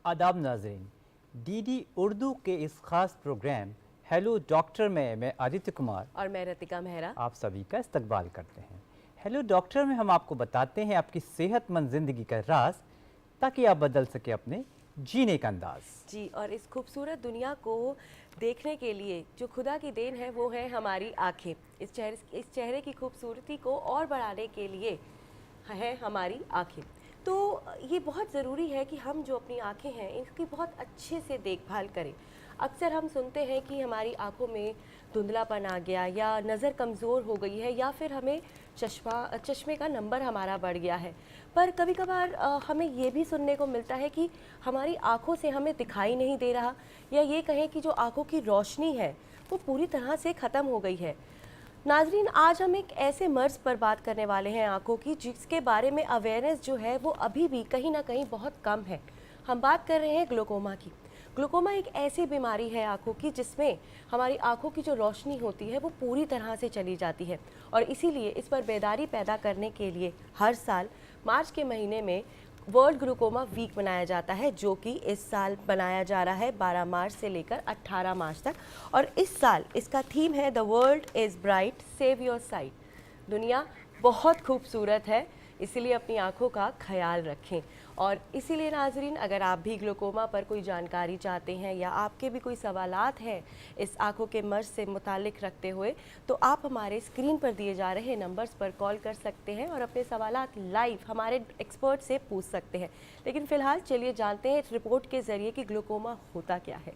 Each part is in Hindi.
आदाब नाज़रीन, डीडी उर्दू के इस ख़ास प्रोग्राम हेलो डॉक्टर में मैं आदित्य कुमार और मैं रतिका मेहरा आप सभी का इस्तकबाल करते हैं। हेलो डॉक्टर में हम आपको बताते हैं आपकी सेहतमंद ज़िंदगी का राज, ताकि आप बदल सके अपने जीने का अंदाज। जी, और इस खूबसूरत दुनिया को देखने के लिए जो खुदा की देन है वो है हमारी आँखें। इस चेहरे की खूबसूरती को और बढ़ाने के लिए है हमारी आँखें। तो ये बहुत ज़रूरी है कि हम जो अपनी आँखें हैं इनकी बहुत अच्छे से देखभाल करें। अक्सर हम सुनते हैं कि हमारी आँखों में धुंधलापन आ गया या नज़र कमज़ोर हो गई है या फिर हमें चश्मे का नंबर हमारा बढ़ गया है। पर कभी कभार हमें ये भी सुनने को मिलता है कि हमारी आँखों से हमें दिखाई नहीं दे रहा, या ये कहें कि जो आँखों की रोशनी है वो पूरी तरह से ख़त्म हो गई है। नाजरीन, आज हम एक ऐसे मर्ज़ पर बात करने वाले हैं आँखों की, जिसके बारे में अवेयरनेस जो है वो अभी भी कहीं ना कहीं बहुत कम है। हम बात कर रहे हैं ग्लूकोमा की। ग्लूकोमा एक ऐसी बीमारी है आँखों की जिसमें हमारी आँखों की जो रोशनी होती है वो पूरी तरह से चली जाती है, और इसीलिए इस पर बेदारी पैदा करने के लिए हर साल मार्च के महीने में वर्ल्ड ग्लूकोमा वीक मनाया जाता है, जो कि इस साल बनाया जा रहा है 12 मार्च से लेकर 18 मार्च तक। और इस साल इसका थीम है the world is bright, save your site. दुनिया बहुत खूबसूरत है, इसीलिए अपनी आँखों का ख्याल रखें। और इसीलिए नाजरीन, अगर आप भी ग्लूकोमा पर कोई जानकारी चाहते हैं या आपके भी कोई सवालात हैं इस आँखों के मर्ज़ से मुतालिक रखते हुए, तो आप हमारे स्क्रीन पर दिए जा रहे नंबर्स पर कॉल कर सकते हैं और अपने सवालात लाइव हमारे एक्सपर्ट से पूछ सकते हैं। लेकिन फ़िलहाल चलिए जानते हैं इस रिपोर्ट के ज़रिए कि ग्लूकोमा होता क्या है।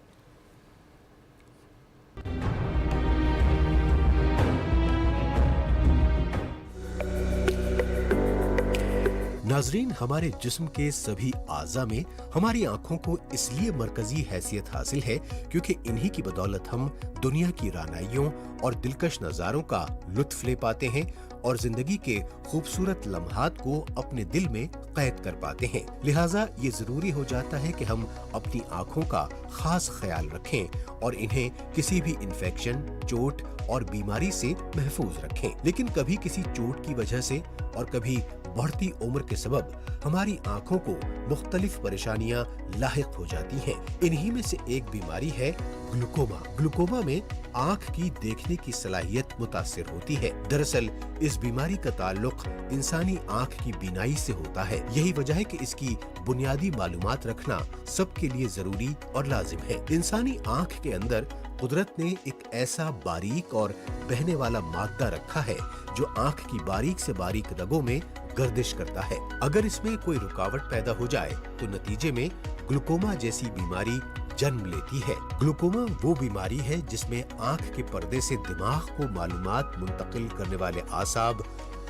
नाजरीन, हमारे जिस्म के सभी आज़ा में हमारी आँखों को इसलिए मरकजी हैसियत हासिल है क्योंकि इन्हीं की बदौलत हम दुनिया की रानाइयों और दिलकश नज़ारों का लुत्फ ले पाते हैं और जिंदगी के खूबसूरत लम्हात को अपने दिल में कैद कर पाते हैं। लिहाजा ये जरूरी हो जाता है कि हम अपनी आँखों का खास ख्याल रखें और इन्हें किसी भी इन्फेक्शन, चोट और बीमारी से महफूज रखें। लेकिन कभी किसी चोट की वजह से और कभी बढ़ती उम्र के सबब हमारी आँखों को मुख्तलिफ परेशानियां लाहिक हो जाती हैं। इन्हीं में से एक बीमारी है ग्लूकोमा। ग्लूकोमा में आँख की देखने की सलाहियत मुतासिर होती है। दरअसल इस बीमारी का ताल्लुक इंसानी आँख की बीनाई से होता है। यही वजह है कि इसकी बुनियादी मालूमात रखना सबके लिए जरूरी और लाजिम है। इंसानी आँख के अंदर कुदरत ने एक ऐसा बारीक और बहने वाला मादा रखा है जो आँख की बारीक से बारीक रगों में गर्दिश करता है। अगर इसमें कोई रुकावट पैदा हो जाए तो नतीजे में ग्लूकोमा जैसी बीमारी जन्म लेती है। ग्लूकोमा वो बीमारी है जिसमें आँख के पर्दे से दिमाग को मालूमात मुंतकिल करने वाले आसाब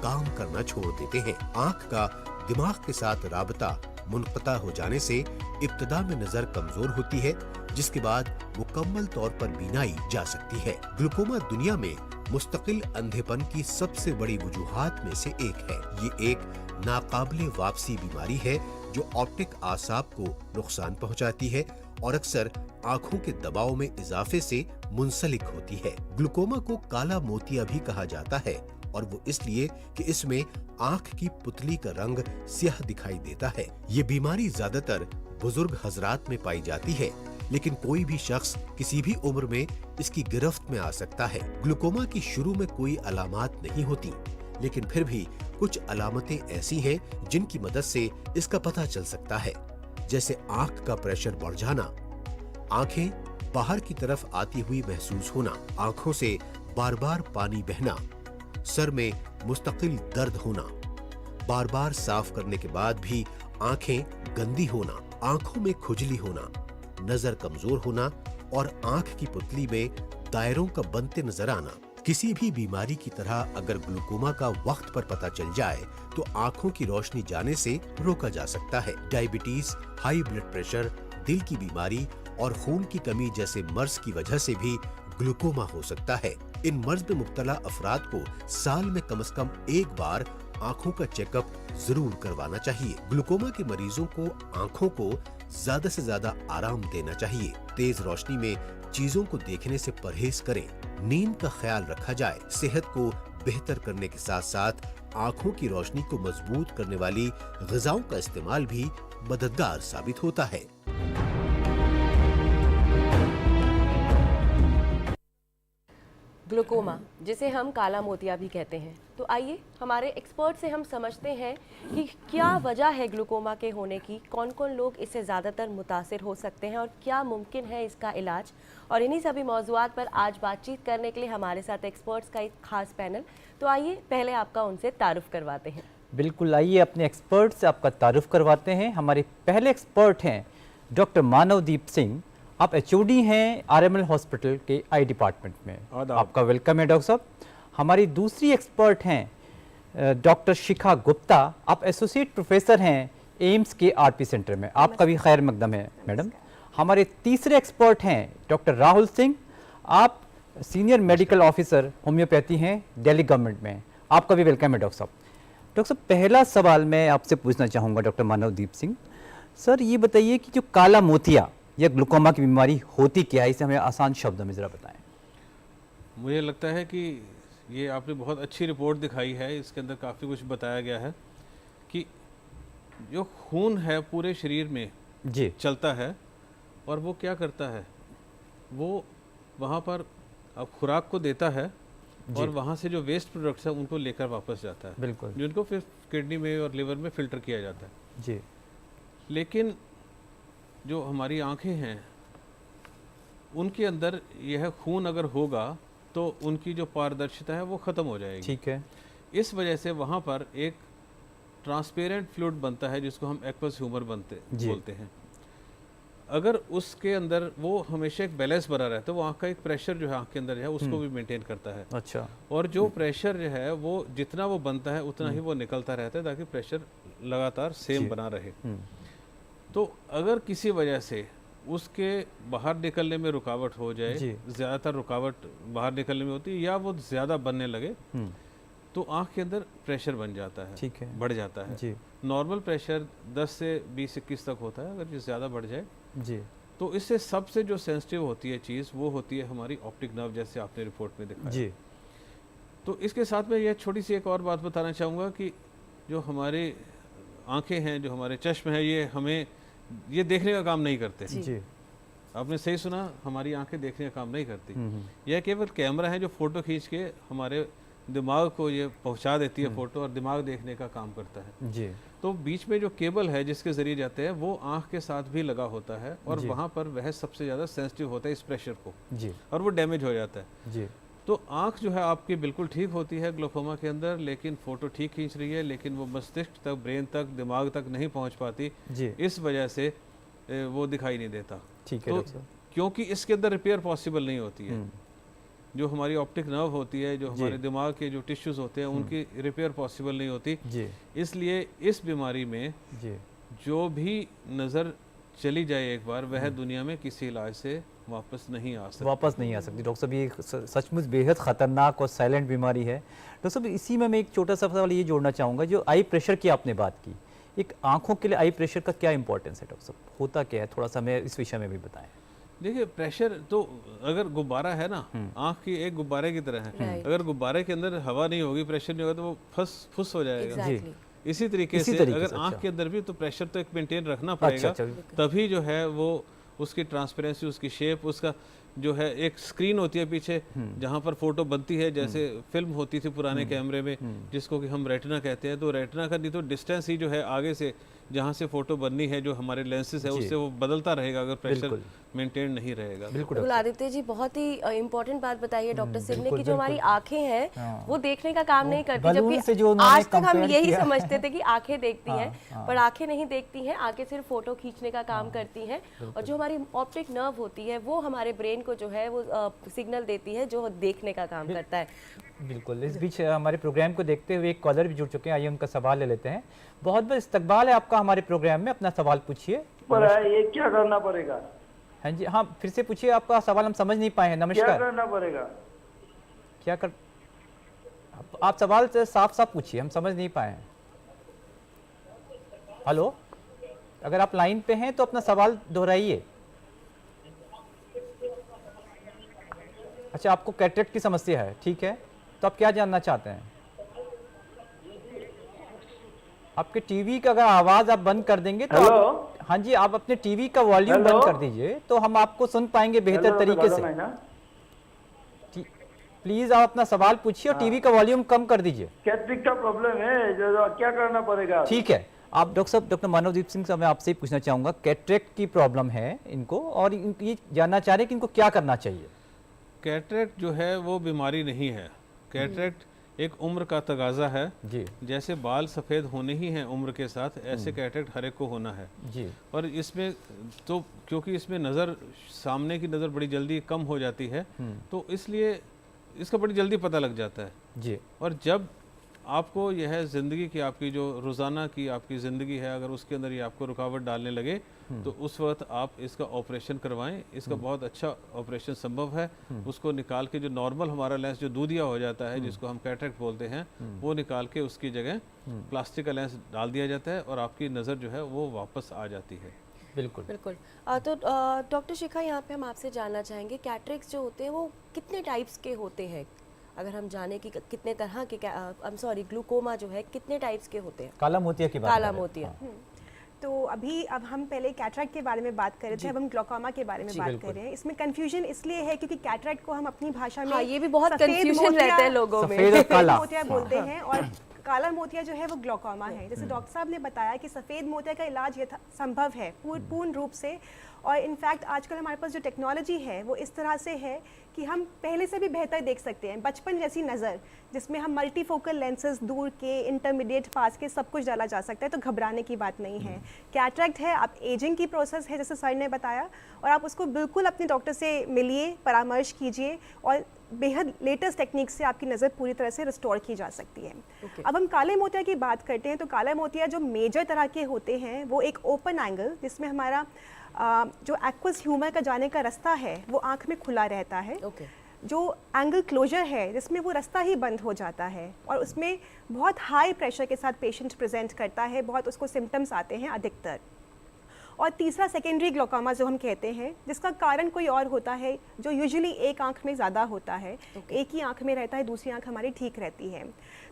काम करना छोड़ देते हैं। आँख का दिमाग के साथ राबता मुनक़ता हो जाने से इब्तिदा में नजर कमजोर होती है, जिसके बाद मुकम्मल तौर पर बीनाई जा सकती है। ग्लूकोमा दुनिया में मुस्तकिल अंधेपन की सबसे बड़ी वजूहात में से एक है। ये एक नाकाबिले वापसी बीमारी है जो ऑप्टिक आसाब को नुकसान पहुंचाती है और अक्सर आँखों के दबाव में इजाफे से मुंसलिक होती है। ग्लूकोमा को काला मोतिया भी कहा जाता है, और वो इसलिए कि इसमें आँख की पुतली का रंग स्याह दिखाई देता है। ये बीमारी ज्यादातर बुजुर्ग हजरात में पाई जाती है, लेकिन कोई भी शख्स किसी भी उम्र में इसकी गिरफ्त में आ सकता है। ग्लूकोमा की शुरू में कोई अलामात नहीं होती, लेकिन फिर भी कुछ अलामतें ऐसी हैं जिनकी मदद से इसका पता चल सकता है, जैसे आँख का प्रेशर बढ़ जाना, आँखें बाहर की तरफ आती हुई महसूस होना, आँखों से बार बार पानी बहना, सर में मुस्तकिल दर्द होना, बार बार साफ करने के बाद भी आँखें गंदी होना, आँखों में खुजली होना, नजर कमजोर होना और आँख की पुतली में दायरों का बनते नजर आना। किसी भी बीमारी की तरह अगर ग्लूकोमा का वक्त पर पता चल जाए तो आँखों की रोशनी जाने से रोका जा सकता है। डायबिटीज, हाई ब्लड प्रेशर, दिल की बीमारी और खून की कमी जैसे मर्ज की वजह से भी ग्लूकोमा हो सकता है। इन मर्ज में मुब्तला अफराद को साल में कम से कम एक बार आँखों का चेकअप जरूर करवाना चाहिए। ग्लूकोमा के मरीजों को आँखों को ज्यादा से ज्यादा आराम देना चाहिए। तेज रोशनी में चीजों को देखने से परहेज करें। नींद का ख्याल रखा जाए। सेहत को बेहतर करने के साथ साथ आँखों की रोशनी को मजबूत करने वाली ग़िज़ाओं का इस्तेमाल भी मददगार साबित होता है। ग्लूकोमा, जिसे हम काला मोतिया भी कहते हैं। तो आइए हमारे एक्सपर्ट से हम समझते हैं कि क्या वजह है ग्लूकोमा के होने की, कौन कौन लोग इससे ज़्यादातर मुतासिर हो सकते हैं और क्या मुमकिन है इसका इलाज। और इन्हीं सभी मौज़ूआत पर आज बातचीत करने के लिए हमारे साथ एक्सपर्ट्स का एक खास पैनल। तो आइए पहले आपका उनसे तारुफ करवाते हैं। बिल्कुल, आइए अपने एक्सपर्ट से आपका तारुफ करवाते हैं। हमारे पहले एक्सपर्ट हैं डॉक्टर मानवदीप सिंह। आप एचओडी हैं आरएमएल हॉस्पिटल के आई डिपार्टमेंट में। आपका वेलकम है डॉक्टर साहब। हमारी दूसरी एक्सपर्ट हैं डॉक्टर शिखा गुप्ता। आप एसोसिएट प्रोफेसर हैं एम्स के आरपी सेंटर में। आपका भी खैर मकदम है मैडम। हमारे तीसरे एक्सपर्ट हैं डॉक्टर राहुल सिंह। आप सीनियर मेडिकल ऑफिसर होम्योपैथी हैं दिल्ली गवर्नमेंट में। आपका भी वेलकम है डॉक्टर साहब। डॉक्टर साहब, पहला सवाल मैं आपसे पूछना चाहूँगा डॉक्टर मानवदीप सिंह। सर, ये बताइए कि जो काला मोतिया या ग्लूकोमा की बीमारी होती क्या है, इसे हमें आसान शब्दों में ज़रा बताएं। मुझे लगता है कि ये आपने बहुत अच्छी रिपोर्ट दिखाई है। इसके अंदर काफ़ी कुछ बताया गया है कि जो खून है पूरे शरीर में जी चलता है और वो क्या करता है, वो वहाँ पर अब खुराक को देता है और वहाँ से जो वेस्ट प्रोडक्ट्स है उनको लेकर वापस जाता है, बिल्कुल, जिनको फिर किडनी में और लिवर में फ़िल्टर किया जाता है। जी लेकिन जो हमारी आंखें हैं उनके अंदर यह खून अगर होगा तो उनकी जो पारदर्शिता है वो ख़त्म हो जाएगी। ठीक है। इस वजह से वहाँ पर एक ट्रांसपेरेंट फ्लूइड बनता है जिसको हम एक्वस ह्यूमर बोलते हैं। अगर उसके अंदर वो हमेशा एक बैलेंस बना रहता है, वो आँख का एक प्रेशर जो है आँख के अंदर है उसको भी मेंटेन करता है। अच्छा। और जो प्रेशर जो है वो जितना वो बनता है उतना ही वो निकलता रहता है ताकि प्रेशर लगातार सेम बना रहे। तो अगर किसी वजह से उसके बाहर निकलने में रुकावट हो जाए, ज़्यादातर रुकावट बाहर निकलने में होती है या वो ज़्यादा बनने लगे तो आँख के अंदर प्रेशर बन जाता है, ठीक है, बढ़ जाता है। जी। नॉर्मल प्रेशर 10 से 20-21 तक होता है। अगर ये ज़्यादा बढ़ जाए जी तो इससे सबसे जो सेंसिटिव होती है चीज़ वो होती है हमारी ऑप्टिक नर्व, जैसे आपने रिपोर्ट में दिखाया। जी। तो इसके साथ में यह छोटी सी एक और बात बताना चाहूँगा कि जो हमारी आँखें हैं, जो हमारे चश्म है, ये हमें ये देखने का काम नहीं करते। जी। आपने सही सुना, हमारी आंखें देखने का काम नहीं करती। यह केवल कैमरा है जो फ़ोटो खींच के हमारे दिमाग को ये पहुंचा देती है फ़ोटो, और दिमाग देखने का काम करता है। जी। तो बीच में जो केबल है जिसके ज़रिए जाते हैं वो आँख के साथ भी लगा होता है और वहाँ पर वह सबसे ज़्यादा सेंसिटिव होता है इस प्रेशर को, जी, और वो डैमेज हो जाता है। जी। तो आँख जो है आपकी बिल्कुल ठीक होती है ग्लोकोमा के अंदर, लेकिन फ़ोटो ठीक खींच रही है, लेकिन वो मस्तिष्क तक, ब्रेन तक, दिमाग तक नहीं पहुँच पाती। जी। इस वजह से वो दिखाई नहीं देता। ठीक है तो डॉक्टर साहब। क्योंकि इसके अंदर रिपेयर पॉसिबल नहीं होती है। जो हमारी ऑप्टिक नर्व होती है, जो हमारे दिमाग के जो टिश्यूज़ होते हैं उनकी रिपेयर पॉसिबल नहीं होती। जी। इसलिए इस बीमारी में जी। जो भी नज़र चली जाए एक बार, वह दुनिया में किसी इलाज से वापस नहीं आ सकती। वापस नहीं आ सकती डॉक्टर साहब। ये सचमुच बेहद ख़तरनाक और साइलेंट बीमारी है डॉक्टर साहब। इसी में मैं एक छोटा सा सवाल ये जोड़ना चाहूँगा, जो आई प्रेशर की आपने बात की, एक आँखों के लिए आई प्रेशर का क्या इंपॉर्टेंस है डॉक्टर साहब, होता क्या है, थोड़ा सा हमें इस विषय में भी बताएं। देखिए, प्रेशर तो अगर गुब्बारा है ना, आँख की एक गुब्बारे की तरह है। अगर गुब्बारे के अंदर हवा नहीं होगी, प्रेशर नहीं होगा, तो वो फुस हो जाएगा। जी। इसी तरीके से अगर आँख के अंदर भी तो प्रेशर तो एक मेंटेन रखना पड़ेगा। तभी जो है वो उसकी ट्रांसपेरेंसी, उसकी शेप, उसका जो है एक स्क्रीन होती है पीछे जहाँ पर फोटो बनती है, जैसे फिल्म होती थी पुराने कैमरे में जिसको कि हम रेटिना कहते हैं। तो रेटिना का नहीं तो डिस्टेंस ही जो है आगे से जहाँ से फोटो बननी है, जो हमारे लेंसेज है उससे वो बदलता रहेगा अगर प्रेशर मेंटेन नहीं रहेगा। बिल्कुल आदित्य जी, बहुत ही इम्पोर्टेंट बात बताई है डॉक्टर सिंह ने कि जो हमारी आंखें हैं वो देखने का काम नहीं करती, जबकि आज तक हम यही समझते थे कि आंखें देखती हैं, पर आंखें नहीं देखती हैं। आंखें सिर्फ फोटो खींचने का काम करती हैं, और जो हमारी ऑप्टिक नर्व होती है वो हमारे ब्रेन को जो है वो सिग्नल देती है जो देखने का काम करता है। बिल्कुल। इस बीच हमारे प्रोग्राम को देखते हुए एक कॉलर भी जुड़ चुके हैं, आइए उनका सवाल ले लेते हैं। बहुत बहुत इस्तकबाल है आपका हमारे प्रोग्राम में, अपना सवाल पूछिए। ये क्या करना पड़ेगा? हाँ जी, हाँ फिर से पूछिए, आपका सवाल हम समझ नहीं पाए हैं। नमस्कार। क्या करना पड़ेगा? क्या कर आप सवाल से साफ साफ पूछिए, हम समझ नहीं पाए हैं। हेलो, अगर आप लाइन पे हैं तो अपना सवाल दोहराइए। अच्छा, आपको कैटरेक्ट की समस्या है, ठीक है, तो आप क्या जानना चाहते हैं? आपके टीवी का अगर आवाज आप बंद कर देंगे तो हाँ जी, आप अपने टीवी का वॉल्यूम बंद कर दीजिए तो हम आपको सुन पाएंगे बेहतर तरीके से। प्लीज आप अपना सवाल पूछिए और टीवी का वॉल्यूम कम कर दीजिए। कैटरिक का प्रॉब्लम है, जो क्या करना पड़ेगा? ठीक है, आप डॉक्टर साहब, डॉक्टर मानवदीप सिंह साहब, मैं आपसे ही पूछना चाहूंगा, कैटरेक्ट की प्रॉब्लम है इनको और ये जानना चाह रहे हैं कि इनको क्या करना चाहिए। कैटरेक्ट जो है वो बीमारी नहीं है। कैटरेक्ट एक उम्र का तगाजा है जी। जैसे बाल सफ़ेद होने ही हैं उम्र के साथ, ऐसे कैटरेक्ट हर एक को होना है जी। और इसमें तो क्योंकि इसमें नज़र, सामने की नज़र बड़ी जल्दी कम हो जाती है, तो इसलिए इसका बड़ी जल्दी पता लग जाता है जी। और जब आपको यह ज़िंदगी की, आपकी जो रोज़ाना की आपकी ज़िंदगी है, अगर उसके अंदर ये आपको रुकावट डालने लगे तो उस वक्त आप इसका ऑपरेशन करवाएं। इसका बहुत अच्छा ऑपरेशन संभव है। उसको निकाल के जो नॉर्मल हमारा लेंस जो दूधिया हो जाता है, जिसको हम कैटरेक्ट बोलते हैं, वो निकाल के उसकी जगह प्लास्टिक का लेंस डाल दिया जाता है और आपकी नज़र जो है वो वापस आ जाती है। बिल्कुल बिल्कुल। तो डॉक्टर शिखा, यहाँ पे हम आपसे जानना चाहेंगे कैटरेक्ट जो होते हैं वो कितने टाइप्स के होते हैं, अगर हम जाने कि कितने तरह के, ग्लूकोमा जो है कितने टाइप्स के होते हैं? काला मोतिया की बात काला कर रहे हैं। मोतिया। तो अब हम पहले कैटरेक्ट के बारे में बात कर रहे थे, अब हम ग्लोकोमा के बारे में बात कर रहे हैं। इसमें कंफ्यूजन इसलिए है क्योंकि कैटरेक्ट को हम अपनी भाषा में ये भी बहुत कंफ्यूजन रहता है लोगों में। सफेद और काला मोतिया बोलते हैं और काला मोतिया जो है वो ग्लोकोमा है। जैसे डॉक्टर साहब ने बताया कि सफ़ेद मोतिया का इलाज संभव है पूर्ण रूप से, और इनफैक्ट आजकल हमारे पास जो टेक्नोलॉजी है वो इस तरह से है कि हम पहले से भी बेहतर देख सकते हैं। बचपन जैसी नज़र जिसमें हम मल्टीफोकल लेंसेज, दूर के, इंटरमीडिएट, पास के, सब कुछ डाला जा सकता है, तो घबराने की बात नहीं है। कैटरेक्ट है, आप एजिंग की प्रोसेस है जैसे सर ने बताया, और आप उसको बिल्कुल अपने डॉक्टर से मिलिए, परामर्श कीजिए और बेहद लेटेस्ट टेक्निक से आपकी नज़र पूरी तरह से रिस्टोर की जा सकती है। अब हम काले मोतिया की बात करते हैं, तो काला मोतिया जो मेजर तरह के होते हैं वो एक ओपन एंगल, जिसमें हमारा जो एक्वस ह्यूमर का जाने का रास्ता है वो आँख में खुला रहता है। जो एंगल क्लोजर है जिसमें वो रास्ता ही बंद हो जाता है और उसमें बहुत हाई प्रेशर के साथ पेशेंट प्रेजेंट करता है, बहुत उसको सिम्टम्स आते हैं अधिकतर। और तीसरा सेकेंडरी ग्लोकोमा जो हम कहते हैं, जिसका कारण कोई और होता है, जो यूजुअली एक आंख में ज़्यादा होता है, एक ही आंख में रहता है, दूसरी आंख हमारी ठीक रहती है।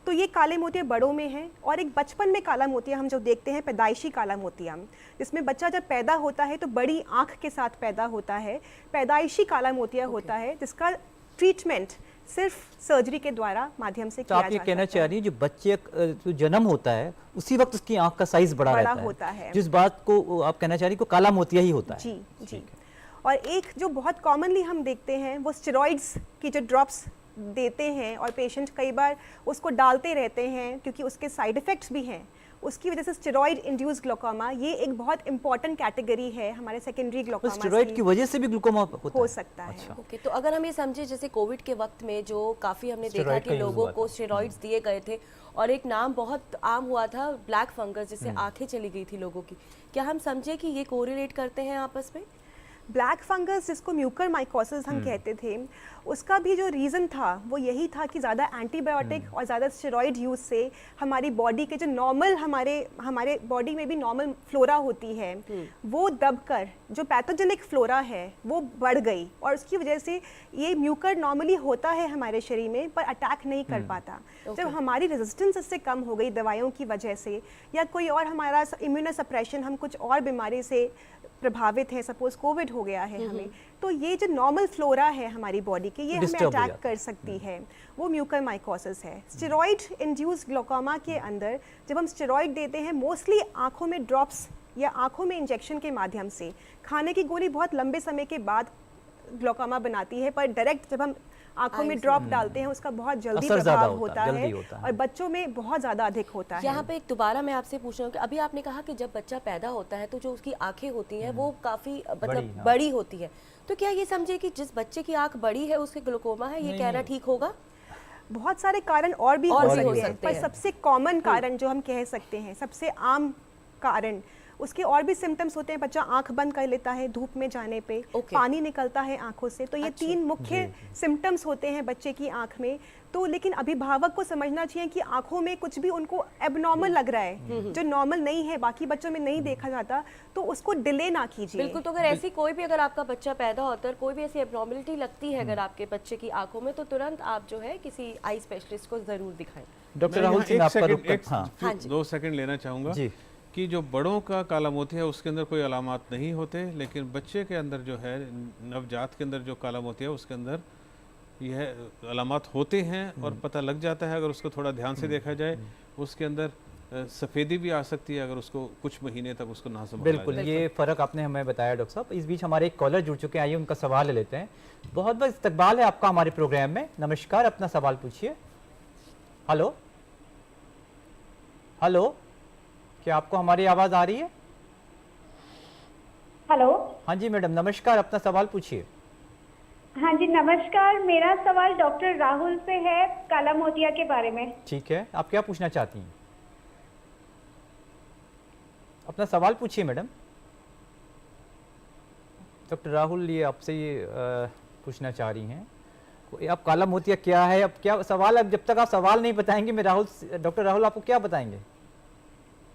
तो ये काले मोतिया बड़ों में है। और एक बचपन में काला मोतिया हम जो देखते हैं, पैदाइशी काला मोतिया, जिसमें बच्चा जब पैदा होता है तो बड़ी आंख के साथ पैदा होता है, पैदाइशी काला मोतिया होता है, जिसका ट्रीटमेंट सिर्फ सर्जरी के द्वारा माध्यम से किया आप ये कहना चाह रही हैं जो बच्चे जो जन्म होता है उसी वक्त उसकी आंख का साइज बड़ा रहता है, जिस बात को आप कहना चाह रही को काला मोतिया ही होता है। जी जी। और एक जो बहुत कॉमनली हम देखते हैं वो स्टेरॉइड्स की जो ड्रॉप्स देते हैं और पेशेंट कई बार उसको डालते रहते हैं क्योंकि उसके साइड इफ़ेक्ट्स भी हैं, उसकी वजह से स्टेरॉइड इंड्यूस ग्लोकोमा ये एक बहुत इंपॉर्टेंट कैटेगरी है हमारे सेकेंडरी ग्लोकोमा। स्टेरॉइड की वजह से भी ग्लूकोमा हो सकता है। अच्छा। ओके, तो अगर हम ये समझे जैसे कोविड के वक्त में जो काफ़ी हमने देखा कि लोगों को स्टेरॉइड्स दिए गए थे और एक नाम बहुत आम हुआ था ब्लैक फंगस, जिससे आंखें चली गई थी लोगों की, क्या हम समझे कि ये कोरिलेट करते हैं आपस में? ब्लैक फंगस जिसको म्यूकर माइकोसिस हम कहते थे, उसका भी जो रीज़न था वो यही था कि ज़्यादा एंटीबायोटिक और ज़्यादा स्टेरॉइड यूज़ से हमारी बॉडी के जो नॉर्मल हमारे बॉडी में भी नॉर्मल फ्लोरा होती है वो दबकर जो पैथोजेनिक फ्लोरा है वो बढ़ गई और उसकी वजह से ये म्यूकर नॉर्मली होता है हमारे शरीर में पर अटैक नहीं कर पाता। जब हमारी रेजिस्टेंस इससे कम हो गई दवाइयों की वजह से या कोई और हमारा इम्यूनोसप्रेशन, हम कुछ और बीमारी से प्रभावित है, सपोज कोविड हो गया है हमें, तो ये जो नॉर्मल फ्लोरा है हमारी बॉडी के ये हमें अटैक कर सकती है, वो म्यूकर माइकोसिस है। स्टेरॉइड इंड्यूस्ड ग्लोकोमा के अंदर जब हम स्टेरॉइड देते हैं मोस्टली आंखों में ड्रॉप्स या आंखों में इंजेक्शन के माध्यम से, खाने की गोली बहुत लंबे समय के बाद ग्लोकोमा बनाती है पर डायरेक्ट जब हम आंखों में ड्रॉप डालते हैं उसका बहुत जल्दी प्रभाव होता है और बच्चों में बहुत ज़्यादा अधिक होता है। यहाँ पे एक दोबारा मैं आपसे पूछ रहा हूँ कि अभी आपने कहा कि जब बच्चा पैदा होता है तो जो उसकी आंखें होती हैं वो काफ़ी मतलब बड़ी होती है, तो क्या ये समझे कि जिस बच्चे की आंख बड़ी है उसके ग्लूकोमा है, ये कहना ठीक होगा? बहुत सारे कारण और भी हो सकते हैं पर सबसे कॉमन कारण जो हम कह सकते हैं, सबसे आम कारण, उसके और भी सिम्टम्स होते हैं। बच्चा आंख बंद कर लेता है धूप में जाने पे, पानी निकलता है आंखों से, तो ये तीन मुख्य सिम्टम्स होते हैं बच्चे की आंख में। तो लेकिन अभिभावक को समझना चाहिए कि आंखों में कुछ भी उनको एबनॉर्मल लग रहा है जो नॉर्मल नहीं है, बाकी बच्चों में नहीं देखा जाता, तो उसको डिले ना कीजिए। बिल्कुल। तो अगर ऐसी कोई भी, अगर आपका बच्चा पैदा होता है, कोई भी ऐसी एबनॉर्मलिटी लगती है अगर आपके बच्चे की आंखों में, तो तुरंत आप जो है किसी आई स्पेशलिस्ट को जरूर दिखाएं। डॉक्टर राहुल सिंह, आपका 2 सेकंड लेना चाहूँगा कि जो बड़ों का काला मोतिया है उसके अंदर कोई अलामात नहीं होते, लेकिन बच्चे के अंदर जो है, नवजात के अंदर जो काला मोतिया है उसके अंदर यह अलामात होते हैं और पता लग जाता है। अगर उसको थोड़ा ध्यान से देखा जाए, उसके अंदर सफ़ेदी भी आ सकती है अगर उसको कुछ महीने तक उसको ना संभाला बिल्कुल, जाए। ये फ़र्क आपने हमें बताया डॉक्टर साहब। इस बीच हमारे एक कॉलर जुड़ चुके हैं, आइए उनका सवाल ले लेते हैं। बहुत बहुत इस्तकबाल है आपका हमारे प्रोग्राम में। नमस्कार, अपना सवाल पूछिए। हेलो हेलो, क्या आपको हमारी आवाज़ आ रही है? हेलो। हाँ जी मैडम, नमस्कार, अपना सवाल पूछिए। हाँ जी नमस्कार, मेरा सवाल डॉक्टर राहुल से है काला मोतिया के बारे में। ठीक है, आप क्या पूछना चाहती हैं? अपना सवाल पूछिए मैडम। डॉक्टर राहुल, ये आपसे ये पूछना चाह रही हैं, अब काला मोतिया क्या है, अब क्या सवाल, अब जब तक आप सवाल नहीं बताएंगे मैं डॉक्टर राहुल आपको क्या बताएंगे?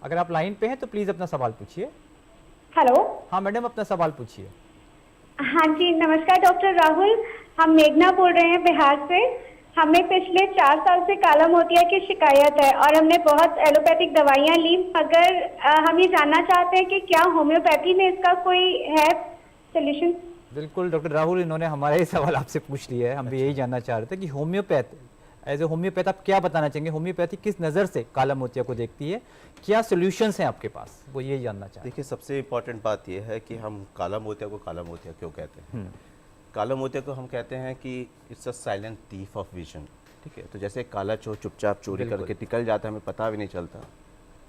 अगर आप लाइन पे हैं तो प्लीज अपना सवाल पूछिए। हेलो। हाँ मैडम, अपना सवाल पूछिए। हाँ जी नमस्कार डॉक्टर राहुल, हम मेघना बोल रहे हैं बिहार से। हमें पिछले 4 साल से काला मोतिया की शिकायत है और हमने बहुत एलोपैथिक दवाइयाँ ली, मगर हम ये जानना चाहते हैं कि क्या होम्योपैथी में इसका कोई है सोल्यूशन? बिल्कुल डॉक्टर राहुल, इन्होंने हमारा ही सवाल आपसे पूछ लिया है। हम भी यही जानना चाह रहे थे कि होम्योपैथ, एज ए होम्योपैथ आप क्या बताना चाहेंगे? होम्योपैथी किस नज़र से काला मोतिया को देखती है, क्या सॉल्यूशंस हैं आपके पास, वो यही जानना चाहते हैं। देखिए, सबसे इम्पॉर्टेंट बात यह है कि हम काला मोतिया को काला मोतिया क्यों कहते हैं। काला मोतिया को हम कहते हैं कि it's a silent thief of vision. ठीक है, तो जैसे काला चोर चुपचाप चोरी करके निकल जाता है, हमें पता भी नहीं चलता।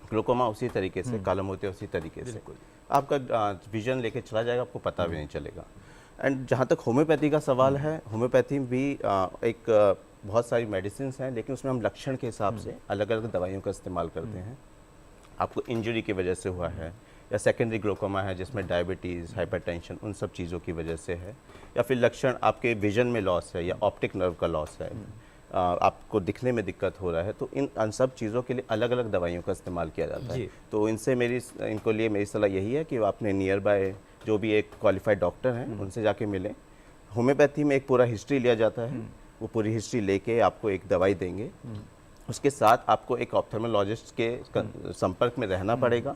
ग्लूकोमा उसी तरीके से, काला मोतिया उसी तरीके से आपका विजन लेके चला जाएगा, आपको पता भी नहीं चलेगा। एंड जहाँ तक होम्योपैथी का सवाल है, होम्योपैथी भी एक बहुत सारी मेडिसिन हैं, लेकिन उसमें हम लक्षण के हिसाब से अलग अलग दवाइयों का इस्तेमाल करते हैं। आपको इंजरी की वजह से हुआ है, या सेकेंडरी ग्लूकोमा है जिसमें डायबिटीज़, हाइपरटेंशन, उन सब चीज़ों की वजह से है, या फिर लक्षण आपके विजन में लॉस है या ऑप्टिक नर्व का लॉस है, आपको दिखने में दिक्कत हो रहा है, तो इन सब चीज़ों के लिए अलग अलग दवाइयों का इस्तेमाल किया जाता है। तो इनको लिए मेरी सलाह यही है कि आपने नियर बाय जो भी एक क्वालिफाइड डॉक्टर हैं उनसे जाके मिलें। होम्योपैथी में एक पूरा हिस्ट्री लिया जाता है, वो पूरी हिस्ट्री लेके आपको एक दवाई देंगे। उसके साथ आपको एक ऑप्थेल्मोलॉजिस्ट के संपर्क में रहना पड़ेगा,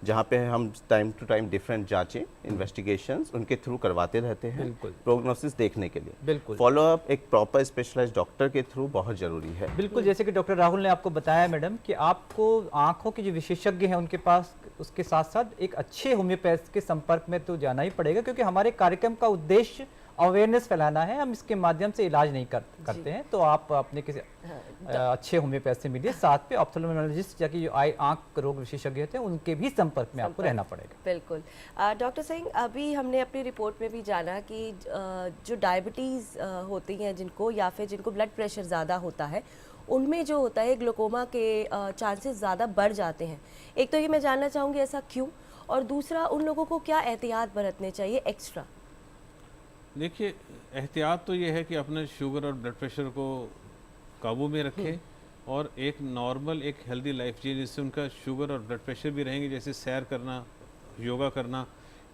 जहाँ पे हम टाइम टू टाइम डिफरेंट जांचें, इन्वेस्टिगेशंस उनके थ्रू करवाते रहते हैं प्रोग्नोसिस देखने के लिए। बिल्कुल, फॉलो अप एक प्रॉपर स्पेशलाइज्ड डॉक्टर के थ्रू बहुत जरूरी है। बिल्कुल, जैसे कि डॉक्टर राहुल ने आपको बताया मैडम कि आपको आंखों के जो विशेषज्ञ हैं उनके पास, उसके साथ साथ एक अच्छे होम्योपैथ के संपर्क में तो जाना ही पड़ेगा, क्योंकि हमारे कार्यक्रम का उद्देश्य अवेयरनेस फैलाना है, हम इसके माध्यम से इलाज नहीं करते हैं। तो आप अपने किसी अच्छे होम्योपैथ से मिलिए, साथ पे ऑप्थेल्मोलॉजिस्ट या कि जो आंख रोग विशेषज्ञ होते हैं उनके भी संपर्क में आपको रहना पड़ेगा। बिल्कुल। डॉक्टर सिंह, अभी हमने अपनी रिपोर्ट में भी जाना कि जो डायबिटीज़ होती हैं जिनको, या फिर जिनको ब्लड प्रेशर ज़्यादा होता है, उनमें जो होता है ग्लूकोमा के चांसेस ज़्यादा बढ़ जाते हैं। एक तो ये मैं जानना चाहूँगी ऐसा क्यों, और दूसरा उन लोगों को क्या एहतियात बरतने चाहिए एक्स्ट्रा? देखिए, एहतियात तो ये है कि अपने शुगर और ब्लड प्रेशर को काबू में रखें और एक नॉर्मल, एक हेल्दी लाइफ जिए, जिससे उनका शुगर और ब्लड प्रेशर भी रहेंगे। जैसे सैर करना, योगा करना,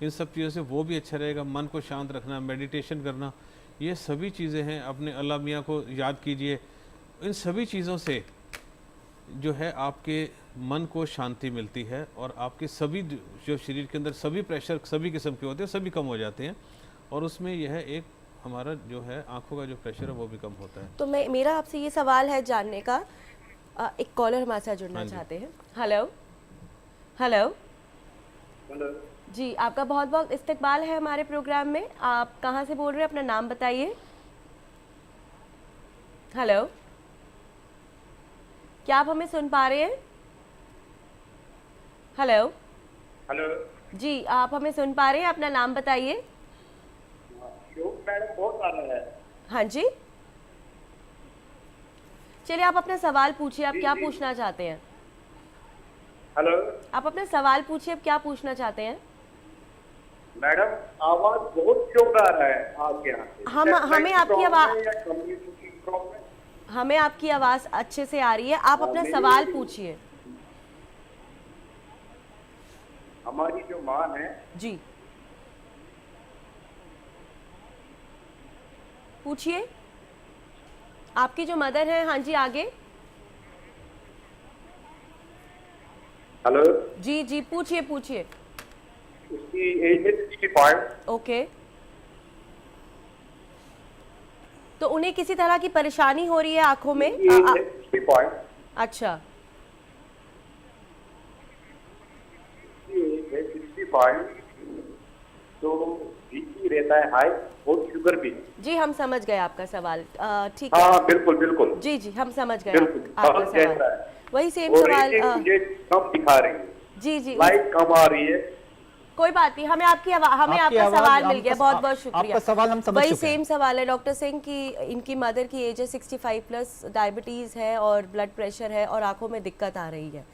इन सब चीज़ों से वो भी अच्छा रहेगा। मन को शांत रखना, मेडिटेशन करना, ये सभी चीज़ें हैं। अपने अल्लाह मियाँ को याद कीजिए। इन सभी चीज़ों से जो है आपके मन को शांति मिलती है और आपके सभी जो शरीर के अंदर सभी प्रेशर सभी किस्म के होते हैं, सभी कम हो जाते हैं। और उसमें यह एक हमारा जो है आंखों का जो प्रेशर है वो भी कम होता है। तो मेरा आपसे ये सवाल है जानने का, एक कॉलर हमारे साथ जुड़ना चाहते हैं। हेलो हेलो हेलो जी, आपका बहुत बहुत इस्तकबाल है हमारे प्रोग्राम में। आप कहाँ से बोल रहे हैं, अपना नाम बताइए। हेलो, क्या आप हमें सुन पा रहे हैं? हेलो हेलो जी, आप हमें सुन पा रहे हैं? अपना नाम बताइए। मैडम बहुत आ रहा है। हाँ जी, चलिए आप अपना सवाल पूछिए, आप क्या पूछना चाहते हैं? हेलो आप अपना सवाल पूछिए, आप क्या पूछना चाहते हैं? मैडम, आवाज बहुत चौक आ रहा है आपके यहाँ से। हमें आपकी आवाज, कम्युनिकेशन प्रॉब्लम, हमें आपकी आवाज अच्छे से आ रही है। आप अपना सवाल पूछिए। हमारी जो माँ है जी, पूछिए। आपकी जो मदर है, हाँ जी, आगे। हेलो जी जी, पूछिए पूछिए। उसकी एज है 65। ओके। तो उन्हें किसी तरह की परेशानी हो रही है आंखों में? अच्छा, 60 पॉइंट, तो बीपी रहता है हाई और शुगर भी। जी हम समझ गए आपका सवाल, ठीक है। हाँ बिल्कुल बिल्कुल जी जी हम समझ गए बिल्कुल, आपका सवाल। वही सेम सवाल। मुझे कम दिखा रही है, जी जी लाइट कम आ रही है। कोई बात नहीं, हमें आपका सवाल मिल गया, बहुत बहुत शुक्रिया। आपका सवाल हम समझ वही चुके हैं। सेम सवाल है डॉक्टर सिंह की, इनकी मदर की एज है 65 प्लस, डायबिटीज़ है और ब्लड प्रेशर है और आंखों में दिक्कत आ रही है,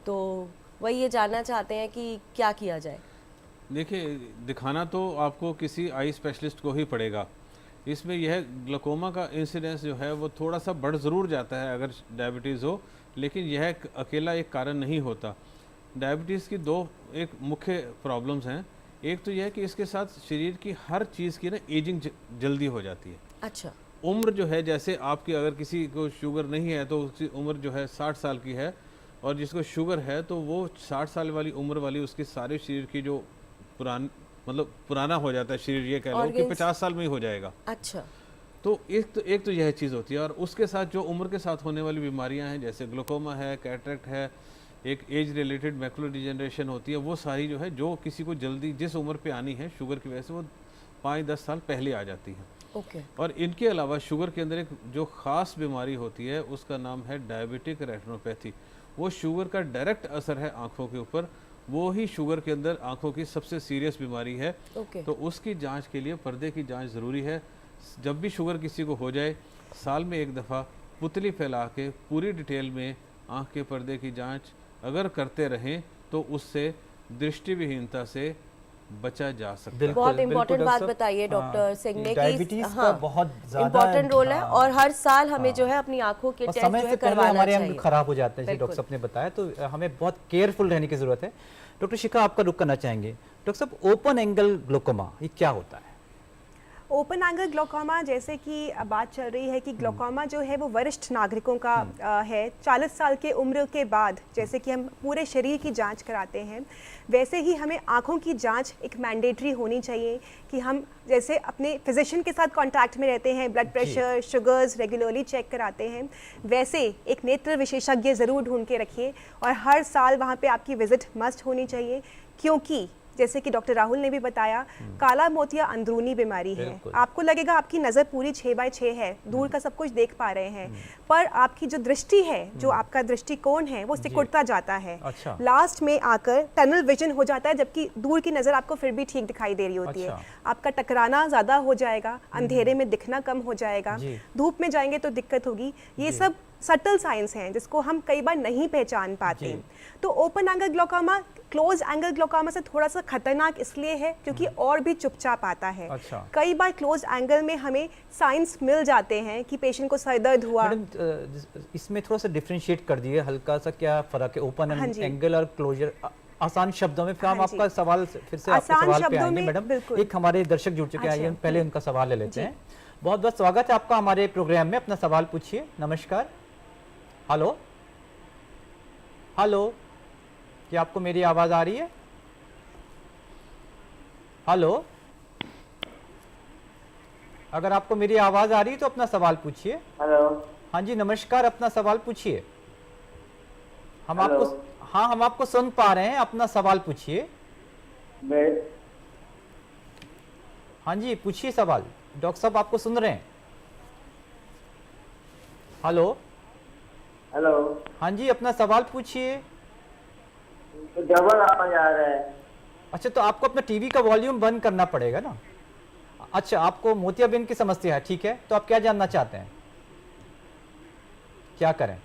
तो वही ये जानना चाहते हैं कि क्या किया जाए। देखिए, दिखाना तो आपको किसी आई स्पेशलिस्ट को ही पड़ेगा। इसमें यह ग्लूकोमा का इंसिडेंस जो है वो थोड़ा सा बढ़ ज़रूर जाता है अगर डायबिटीज़ हो, लेकिन यह अकेला एक कारण नहीं होता। डायबिटीज़ की दो एक मुख्य प्रॉब्लम्स हैं। एक तो यह है कि इसके साथ शरीर की हर चीज़ की ना एजिंग जल्दी हो जाती है। अच्छा, उम्र जो है, जैसे आपकी अगर किसी को शुगर नहीं है तो उसकी उम्र जो है 60 साल की है, और जिसको शुगर है तो वो 60 साल वाली उम्र वाली उसकी सारे शरीर की जो पुराना हो जाता है शरीर, ये कह लो कि 50 साल में ही हो जाएगा। अच्छा, तो एक तो यह चीज़ होती है, और उसके साथ जो उम्र के साथ होने वाली बीमारियां हैं, जैसे ग्लूकोमा है, कैटरेक्ट है, एक एज रिलेटेड मैकुलर डिजेनरेशन होती है, वो सारी जो है जो किसी को जल्दी जिस उम्र पे आनी है शुगर की वजह से वो 5-10 साल पहले आ जाती है। ओके। और इनके अलावा शुगर के अंदर एक जो ख़ास बीमारी होती है उसका नाम है डायबिटिक रेटिनोपैथी। वो शुगर का डायरेक्ट असर है आँखों के ऊपर, वो ही शुगर के अंदर आँखों की सबसे सीरियस बीमारी है। तो उसकी जांच के लिए पर्दे की जांच ज़रूरी है। जब भी शुगर किसी को हो जाए, साल में एक दफ़ा पुतली फैला के पूरी डिटेल में आँख के पर्दे की जांच अगर करते रहें तो उससे दृष्टिविहीनता से बचा जा सकता है। बहुत इम्पोर्टेंट बात बताइए डॉक्टर सिंह ने कि डायबिटीज का बहुत ज्यादा इम्पोर्टेंट रोल है, और हर साल हमें जो है अपनी आंखों के टेस्ट जो है करवाना हमारे चाहिए। अंग खराब हो जाते हैं, जैसे डॉक्टर साहब ने बताया, तो हमें बहुत केयरफुल रहने की जरूरत है। डॉक्टर शिखा, आपका रुख करना चाहेंगे। डॉक्टर साहब, ओपन एंगल ग्लूकोमा ये क्या होता है? ओपन एंगल ग्लूकोमा, जैसे कि बात चल रही है कि ग्लूकोमा जो है वो वरिष्ठ नागरिकों का है। 40 साल के उम्र के बाद जैसे कि हम पूरे शरीर की जांच कराते हैं, वैसे ही हमें आँखों की जांच एक मैंडेटरी होनी चाहिए कि हम जैसे अपने फिजिशियन के साथ कांटेक्ट में रहते हैं, blood pressure, sugars regularly check कराते हैं, वैसे एक नेत्र विशेषज्ञ ज़रूर ढूंढ के रखिए, और हर साल वहाँ पे आपकी विजिट मस्ट होनी चाहिए, क्योंकि जैसे कि डॉक्टर राहुल ने भी बताया, काला मोतिया अंदरूनी बीमारी है। आपको लगेगा आपकी नज़र पूरी 6x6 है, दूर का सब कुछ देख पा रहे हैं, पर आपकी जो दृष्टि है, जो आपका दृष्टिकोण है, वो सिकुड़ता जाता है। अच्छा। लास्ट में आकर टनल विजन हो जाता है, जबकि दूर की नज़र आपको फिर भी ठीक दिखाई दे रही होती है। आपका टकराना ज़्यादा हो जाएगा, अंधेरे में दिखना कम हो जाएगा, धूप में जाएंगे तो दिक्कत होगी। ये सब सटल साइंस हैं जिसको हम कई बार नहीं पहचान पाते। तो open angle glaucoma close angle glaucoma से थोड़ा सा खतरनाक इसलिए है क्योंकि और भी चुपचाप आता है। अच्छा। कई बार क्लोज एंगल में हमें साइंस मिल जाते हैं कि पेशेंट को सर दर्द हुआ। इसमें थोड़ा सा डिफरेंशिएट कर दिए हल्का सा, क्या फर्क है ओपन एंगल और क्लोजर, आसान शब्दों में? फिर हम आपका सवाल फिर से आपके सवाल पे आएंगे मैडम। एक हमारे दर्शक जुड़ चुके हैं, पहले उनका सवाल ले लेते हैं। बहुत बहुत स्वागत है आपका हमारे प्रोग्राम में, अपना सवाल पूछिए। नमस्कार। हेलो हेलो, क्या आपको मेरी आवाज आ रही है? हेलो, अगर आपको मेरी आवाज आ रही है तो अपना सवाल पूछिए। हेलो। हाँ जी नमस्कार, अपना सवाल पूछिए। हम आपको सुन पा रहे हैं, अपना सवाल पूछिए। हाँ जी पूछिए सवाल, डॉक्टर साहब आपको सुन रहे हैं। Hello hello. हाँ जी अपना सवाल पूछिए। तो डबल आवाज आ रहा है। अच्छा, तो आपको अपना टीवी का वॉल्यूम बंद करना पड़ेगा ना। अच्छा, आपको मोतियाबिंद की समस्या है, ठीक है, तो आप क्या जानना चाहते हैं, क्या करें?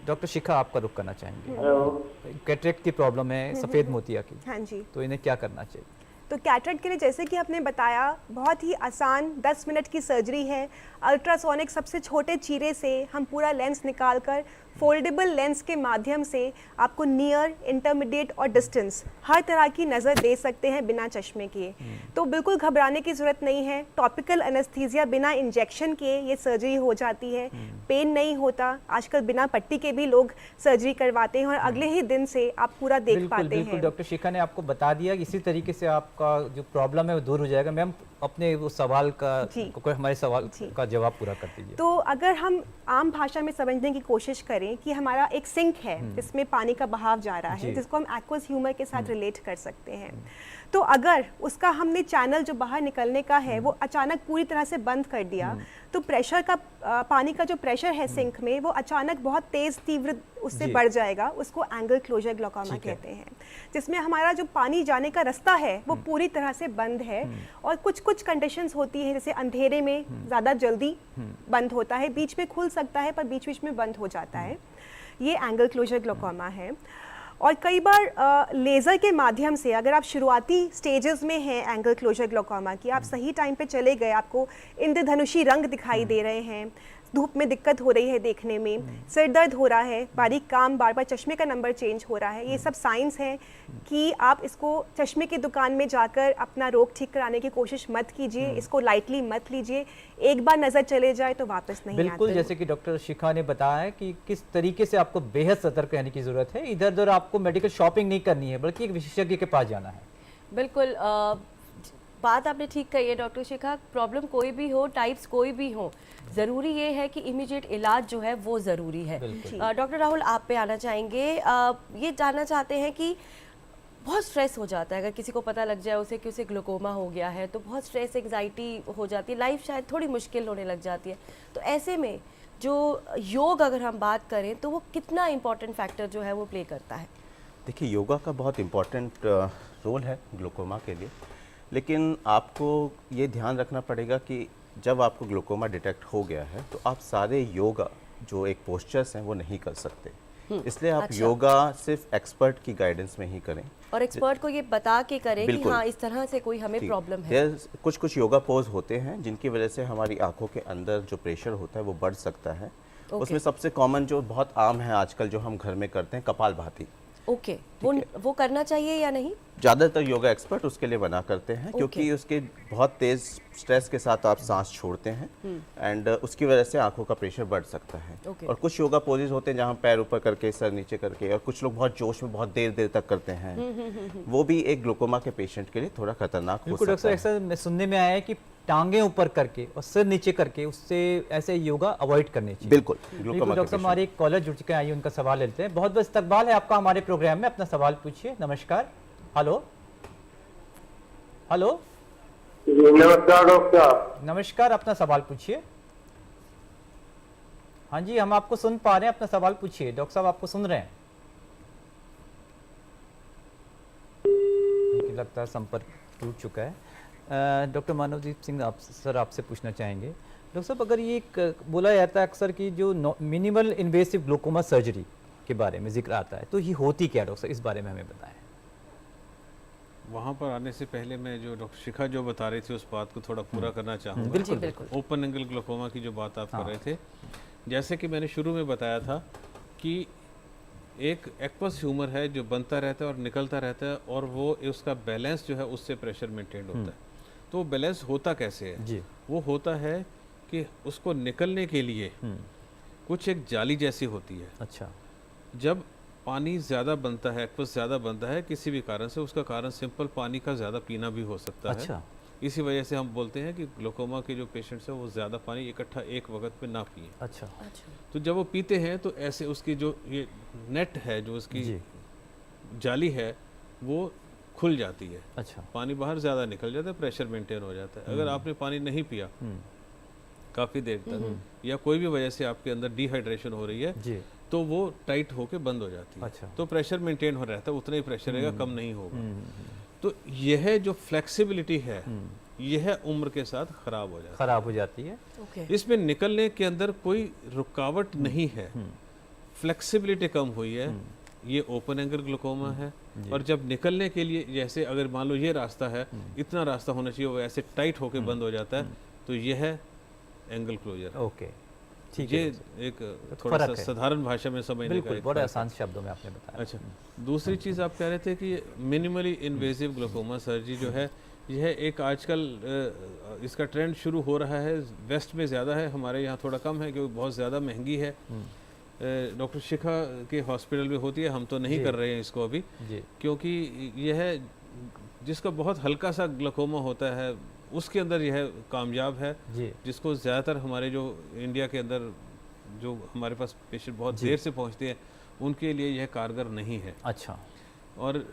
डॉक्टर शिखा आपका रुख करना चाहेंगे। कैटरेक्ट की प्रॉब्लम है, सफ़ेद मोतिया की। हाँ जी। तो इन्हें क्या करना चाहिए? तो कैटरेक्ट के लिए जैसे कि आपने बताया, बहुत ही आसान 10 मिनट की सर्जरी है। अल्ट्रासोनिक सबसे छोटे चीरे से हम पूरा लेंस निकालकर फोल्डेबल लेंस के माध्यम से आपको नियर, इंटरमीडिएट और डिस्टेंस हर तरह की नज़र दे सकते हैं बिना चश्मे किए। तो बिल्कुल घबराने की ज़रूरत नहीं है। टॉपिकल एनेस्थीसिया बिना इंजेक्शन किए ये सर्जरी हो जाती है, पेन नहीं होता। आजकल बिना पट्टी के भी लोग सर्जरी करवाते हैं और अगले ही दिन से आप पूरा देख पाते हैं। डॉक्टर शिखा ने आपको बता दिया, इसी तरीके से आपका जो प्रॉब्लम है वो दूर हो जाएगा। मैम अपने वो सवाल का हमारे सवाल का जवाब पूरा कर दीजिए। तो अगर हम आम भाषा में समझने की कोशिश करें कि हमारा एक सिंक है जिसमें पानी का बहाव जा रहा है, जिसको हम एक्वस ह्यूमर के साथ रिलेट कर सकते हैं। तो अगर उसका हमने चैनल जो बाहर निकलने का है वो अचानक पूरी तरह से बंद कर दिया, तो प्रेशर का पानी का जो प्रेशर है सिंक में वो अचानक बहुत तेज तीव्र उससे बढ़ जाएगा। उसको एंगल क्लोजर ग्लोकोमा कहते हैं, जिसमें हमारा जो पानी जाने का रास्ता है वो पूरी तरह से बंद है। और कुछ कुछ कंडीशंस होती हैं, जैसे अंधेरे में ज़्यादा जल्दी बंद होता है, बीच में खुल सकता है पर बीच बीच में बंद हो जाता है। ये एंगल क्लोजर ग्लोकोमा है। और कई बार लेज़र के माध्यम से, अगर आप शुरुआती स्टेजेस में हैं एंगल क्लोजर ग्लोकोमा की, आप सही टाइम पे चले गए, आपको इंद्रधनुषी रंग दिखाई दे रहे हैं, धूप में दिक्कत हो रही है देखने में, सिर दर्द हो रहा है, बारीक काम, बार बार चश्मे का नंबर चेंज हो रहा है, ये सब साइंस हैं कि आप इसको चश्मे की दुकान में जाकर अपना रोग ठीक कराने की कोशिश मत कीजिए, इसको लाइटली मत लीजिए। एक बार नज़र चले जाए तो वापस नहीं आती। बिल्कुल, जैसे कि डॉक्टर शिखा ने बताया है कि किस तरीके से आपको बेहद सतर्क रहने की ज़रूरत है। इधर उधर आपको मेडिकल शॉपिंग नहीं करनी है, बल्कि एक विशेषज्ञ के पास जाना है। बिल्कुल, बात आपने ठीक कही है डॉक्टर शिखा। प्रॉब्लम कोई भी हो, टाइप्स कोई भी हो, ज़रूरी ये है कि इमीडिएट इलाज जो है वो ज़रूरी है। डॉक्टर राहुल, आप पे आना चाहेंगे। ये जानना चाहते हैं कि बहुत स्ट्रेस हो जाता है, अगर किसी को पता लग जाए उसे कि उसे ग्लूकोमा हो गया है तो बहुत स्ट्रेस, एंग्जाइटी हो जाती है, लाइफ शायद थोड़ी मुश्किल होने लग जाती है। तो ऐसे में जो योग अगर हम बात करें तो वो कितना इम्पोर्टेंट फैक्टर जो है वो प्ले करता है? देखिए, योगा का बहुत इम्पोर्टेंट रोल है ग्लूकोमा के लिए, लेकिन आपको ये ध्यान रखना पड़ेगा कि जब आपको ग्लूकोमा डिटेक्ट हो गया है तो आप सारे योगा जो एक पोस्चर्स हैं वो नहीं कर सकते। इसलिए आप योगा सिर्फ एक्सपर्ट की गाइडेंस में ही करें, और एक्सपर्ट को ये बता के करें कि हाँ इस तरह से कोई हमें प्रॉब्लम है। कुछ कुछ योगा पोज होते हैं जिनकी वजह से हमारी आंखों के अंदर जो प्रेशर होता है वो बढ़ सकता है। उसमें सबसे कॉमन जो बहुत आम है आजकल जो हम घर में करते हैं, कपालभाति। वो करना चाहिए या नहीं? ज़्यादातर योगा एक्सपर्ट उसके लिए मना करते हैं, क्योंकि उसके बहुत तेज स्ट्रेस के साथ आप सांस छोड़ते हैं एंड उसकी वजह से आंखों का प्रेशर बढ़ सकता है। और कुछ योगा पोजेज होते हैं जहां पैर ऊपर करके, सर नीचे करके, और कुछ लोग बहुत जोश में बहुत देर देर तक करते हैं। वो भी एक ग्लूकोमा के पेशेंट के लिए थोड़ा खतरनाक हो सकता है। अक्सर सुनने में आया है कि टांगे ऊपर करके और सिर नीचे करके, उससे ऐसे योगा अवॉइड करने चाहिए। बिल्कुल। डॉक्टर साहब, हमारे एक कॉलर जुड़ चुके हैं, आइए उनका सवाल लेते हैं। बहुत बहुत इस्तकबाल है आपका हमारे प्रोग्राम में, अपना सवाल पूछिए। नमस्कार। Hello hello. नमस्कार डॉक्टर साहब। नमस्कार, अपना सवाल पूछिए। हाँ जी, हम आपको सुन पा रहे हैं, अपना सवाल पूछिए। डॉक्टर साहब आपको सुन रहे हैं? लगता है संपर्क टूट चुका है। डॉक्टर मानवदीप सिंह, आप सर आपसे पूछना चाहेंगे। डॉक्टर साहब, अगर ये बोला जाता है अक्सर कि जो मिनिमल इन्वेसिव ग्लूकोमा सर्जरी के बारे में जिक्र आता है, तो ये होती क्या डॉक्टर साहब, इस बारे में हमें बताएं। वहाँ पर आने से पहले मैं जो डॉक्टर शिखा जो बता रही थी उस बात को थोड़ा पूरा करना चाहूँगा। बिल्कुल बिल्कुल। ओपन एंगल ग्लूकोमा की जो बात आप कर रहे थे, जैसे कि मैंने शुरू में बताया था कि एक एक्वस ह्यूमर है जो बनता रहता है और निकलता रहता है, और वो उसका बैलेंस जो है उससे प्रेशर मेंटेन होता है। तो बैलेंस होता कैसे है जी? वो होता है कि उसको निकलने के लिए कुछ एक जाली जैसी होती है। अच्छा। जब पानी ज़्यादा बनता है, एक्वस ज़्यादा बनता है किसी भी कारण से, उसका कारण सिंपल पानी का ज़्यादा पीना भी हो सकता है। अच्छा। इसी वजह से हम बोलते हैं कि ग्लूकोमा के जो पेशेंट्स हैं वो ज़्यादा पानी इकट्ठा एक वक्त पे ना पिए। अच्छा। तो जब वो पीते हैं तो ऐसे उसकी जो ये नेट है, जो उसकी जाली है, वो खुल जाती है। अच्छा। पानी बाहर ज़्यादा निकल जाता है, प्रेशर मेंटेन हो जाता है। अगर आपने पानी नहीं पिया काफ़ी देर तक, या कोई भी वजह से आपके अंदर डिहाइड्रेशन हो रही है जी, तो वो टाइट होके बंद हो जाती है। अच्छा। तो प्रेशर मेंटेन हो रहता है, उतना ही प्रेशर रहेगा, कम नहीं होगा। तो यह जो फ्लेक्सिबिलिटी है यह उम्र के साथ खराब हो जाती है। इसमें निकलने के अंदर कोई रुकावट नहीं है, फ्लेक्सिबिलिटी कम हुई है, ये ओपन एंगल ग्लूकोमा है। और जब निकलने के लिए, जैसे अगर मान लो ये रास्ता है, इतना रास्ता होना चाहिए, वो ऐसे टाइट होके बंद हो जाता है, तो यह है एंगल क्लोजर। ओके, ठीक ये है, एक थोड़ा सा साधारण भाषा में समझने का बिल्कुल एक बड़े फर्क आसान शब्दों में आपने बताया। अच्छा, दूसरी चीज़ आप कह रहे थे कि मिनिमली इन्वेजिव ग्लोकोमा सर्जरी जो है यह एक आजकल इसका ट्रेंड शुरू हो रहा है, वेस्ट में ज़्यादा है, हमारे यहाँ थोड़ा कम है क्योंकि बहुत ज़्यादा महंगी है। डॉक्टर शिखा के हॉस्पिटल में होती है, हम तो नहीं कर रहे हैं इसको अभी, क्योंकि यह जिसका बहुत हल्का सा ग्लोकोमा होता है उसके अंदर यह कामयाब है, जिसको ज़्यादातर हमारे जो इंडिया के अंदर जो हमारे पास पेशेंट बहुत देर से पहुंचते हैं उनके लिए यह कारगर नहीं है। अच्छा, और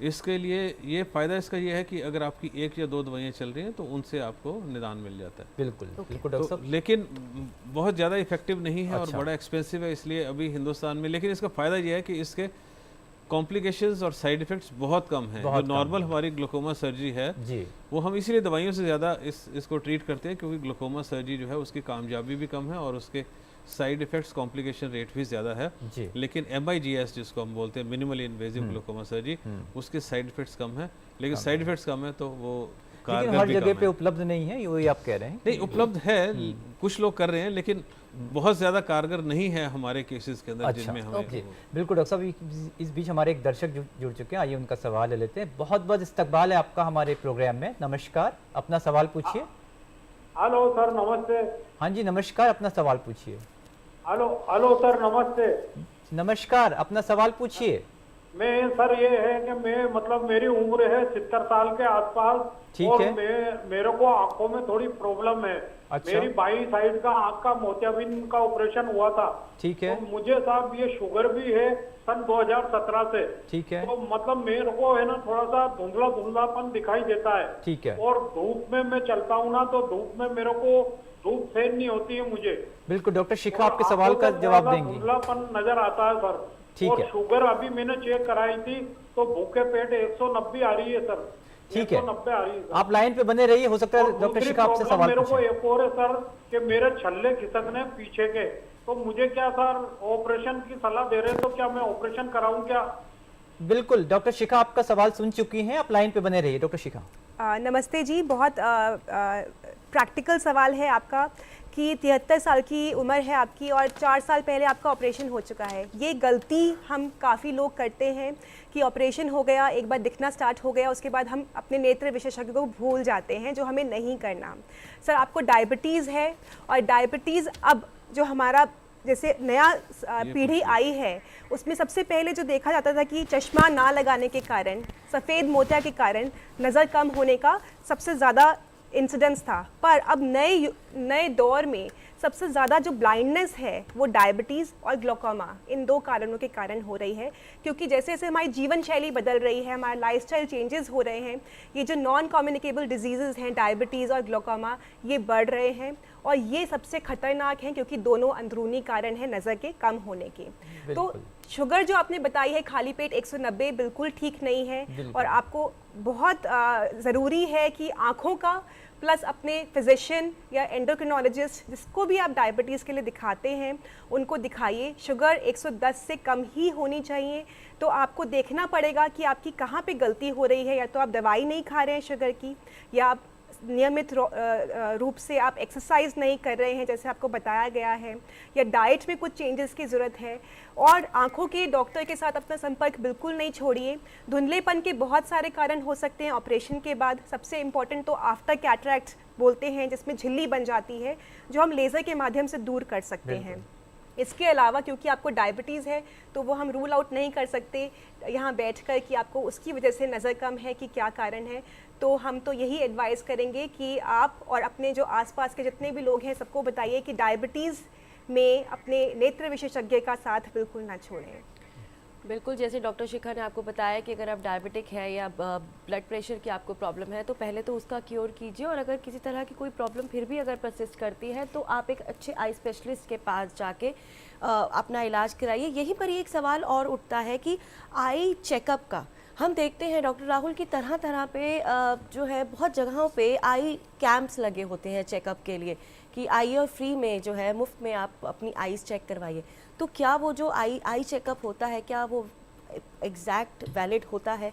इसके लिए ये फ़ायदा इसका ये है कि अगर आपकी 1 या 2 दवाइयाँ चल रही हैं तो उनसे आपको निदान मिल जाता है। बिल्कुल बिल्कुल डॉक्टर साहब, लेकिन बहुत ज़्यादा इफेक्टिव नहीं है और बड़ा एक्सपेंसिव है, इसलिए अभी हिंदुस्तान में। लेकिन इसका फ़ायदा ये है कि इसके कॉम्प्लिकेशंस और साइड इफ़ेक्ट्स बहुत कम हैं। जो नॉर्मल हमारी ग्लोकोमा सर्जरी है वो हम इसीलिए दवाइयों से ज़्यादा इसको ट्रीट करते हैं, क्योंकि ग्लोकोमा सर्जरी जो है उसकी कामयाबी भी कम है और उसके साइड इफ़ेक्ट्स कॉम्प्लिकेशन रेट भी ज़्यादा है। लेकिन MIGS जिसको हम बोलते हैं मिनिमली इन्वेजिव ग्लोकोमा सर्जरी, उसके साइड इफ़ेक्ट्स कम है। लेकिन साइड इफ़ेक्ट्स कम है तो वो हर जगह पे उपलब्ध नहीं है, ये आप कह रहे हैं? नहीं, उपलब्ध है, कुछ लोग कर रहे हैं, लेकिन बहुत ज़्यादा कारगर नहीं है हमारे केसेस के अंदर। अच्छा, जिनमें हमें बिल्कुल डॉक्टर साहब, इस बीच हमारे एक दर्शक जुड़ चुके हैं, आइए उनका सवाल ले लेते हैं। बहुत बहुत इस्तकबाल है आपका हमारे प्रोग्राम में। नमस्कार, अपना सवाल पूछिए। हेलो सर, नमस्ते। हाँ जी नमस्कार, अपना सवाल पूछिए। हेलो हेलो सर, नमस्ते। नमस्कार, अपना सवाल पूछिए। मैं सर ये है कि मैं मतलब मेरी उम्र है 70 साल के आसपास, और मेरे को आंखों में थोड़ी प्रॉब्लम है। अच्छा। मेरी बाई साइड का आंख का मोतियाबिंद का ऑपरेशन हुआ था। ठीक है। तो मुझे साहब ये शुगर भी है सन 2017 से। ठीक है। तो मतलब मेरे को है ना थोड़ा सा धुंधला धुंधलापन दिखाई देता है। ठीक है। और धूप में मैं चलता हूँ ना तो धूप में मेरे को धूप सहन नहीं होती है मुझे। बिल्कुल डॉक्टर शिखा आपके सवाल का जवाब देंगे। धुंधलापन नजर आता है सर। ठीक है। शुगर अभी मैंने चेक कराई थी तो भूखे पेट 190 आ रही है सर। ठीक है, 190 आ रही है। आप लाइन पे बने रहिए, हो सकता है डॉक्टर शिखा आपसे सवाल मेरे को पूछें। एक और है सर कि मेरे छल्ले खिसकने पीछे के, तो मुझे क्या सर ऑपरेशन की सलाह दे रहे हैं, तो क्या मैं ऑपरेशन कराऊं क्या? बिल्कुल डॉक्टर शिखा आपका सवाल सुन चुकी हैं, आप लाइन पे बने रहिए। डॉक्टर शिखा नमस्ते जी, बहुत प्रैक्टिकल सवाल है आपका कि 73 साल की उम्र है आपकी और 4 साल पहले आपका ऑपरेशन हो चुका है। ये गलती हम काफ़ी लोग करते हैं कि ऑपरेशन हो गया, एक बार दिखना स्टार्ट हो गया, उसके बाद हम अपने नेत्र विशेषज्ञ को भूल जाते हैं, जो हमें नहीं करना। सर आपको डायबिटीज़ है, और डायबिटीज़ अब जो हमारा जैसे नया पीढ़ी आई है उसमें सबसे पहले जो देखा जाता था कि चश्मा ना लगाने के कारण, सफ़ेद मोतिया के कारण नज़र कम होने का सबसे ज़्यादा इंसिडेंस था। पर अब नए दौर में सबसे ज़्यादा जो ब्लाइंडनेस है वो डायबिटीज़ और ग्लोकोमा, इन 2 कारणों के कारण हो रही है। क्योंकि जैसे जैसे हमारी जीवन शैली बदल रही है, हमारा लाइफस्टाइल चेंजेस हो रहे हैं, ये जो नॉन कम्युनिकेबल डिजीज़ेस हैं डायबिटीज़ और ग्लोकोमा, ये बढ़ रहे हैं और ये सबसे खतरनाक हैं क्योंकि दोनों अंदरूनी कारण हैं नज़र के कम होने के। तो शुगर जो आपने बताई है खाली पेट 190 बिल्कुल ठीक नहीं है, और आपको बहुत ज़रूरी है कि आँखों का प्लस अपने फिजिशियन या एंडोक्रिनोलॉजिस्ट जिसको भी आप डायबिटीज़ के लिए दिखाते हैं उनको दिखाइए। शुगर 110 से कम ही होनी चाहिए। तो आपको देखना पड़ेगा कि आपकी कहाँ पे गलती हो रही है, या तो आप दवाई नहीं खा रहे हैं शुगर की, या आप नियमित रूप से आप एक्सरसाइज नहीं कर रहे हैं जैसे आपको बताया गया है, या डाइट में कुछ चेंजेस की ज़रूरत है। और आंखों के डॉक्टर के साथ अपना संपर्क बिल्कुल नहीं छोड़िए। धुंधलेपन के बहुत सारे कारण हो सकते हैं ऑपरेशन के बाद। सबसे इम्पॉर्टेंट तो आफ्टर कैटरैक्ट बोलते हैं, जिसमें झिल्ली बन जाती है, जो हम लेज़र के माध्यम से दूर कर सकते हैं। इसके अलावा क्योंकि आपको डायबिटीज़ है तो वो हम रूल आउट नहीं कर सकते यहाँ बैठकर कि आपको उसकी वजह से नज़र कम है कि क्या कारण है। तो हम तो यही एडवाइस करेंगे कि आप और अपने जो आसपास के जितने भी लोग हैं सबको बताइए कि डायबिटीज़ में अपने नेत्र विशेषज्ञ का साथ बिल्कुल ना छोड़ें। बिल्कुल, जैसे डॉक्टर शिखा ने आपको बताया कि अगर आप डायबिटिक है या ब्लड प्रेशर की आपको प्रॉब्लम है तो पहले तो उसका क्योर कीजिए, और अगर किसी तरह की कोई प्रॉब्लम फिर भी अगर परसिस्ट करती है तो आप एक अच्छे आई स्पेशलिस्ट के पास जाके अपना इलाज कराइए। यहीं पर एक सवाल और उठता है कि आई चेकअप का हम देखते हैं डॉक्टर राहुल की तरह तरह पे जो है बहुत जगहों पे आई कैंप्स लगे होते हैं चेकअप के लिए कि आइए फ्री में जो है मुफ्त में आप अपनी आईज चेक करवाइए। तो क्या वो जो आई चेकअप होता है क्या वो एग्जैक्ट वैलिड होता है?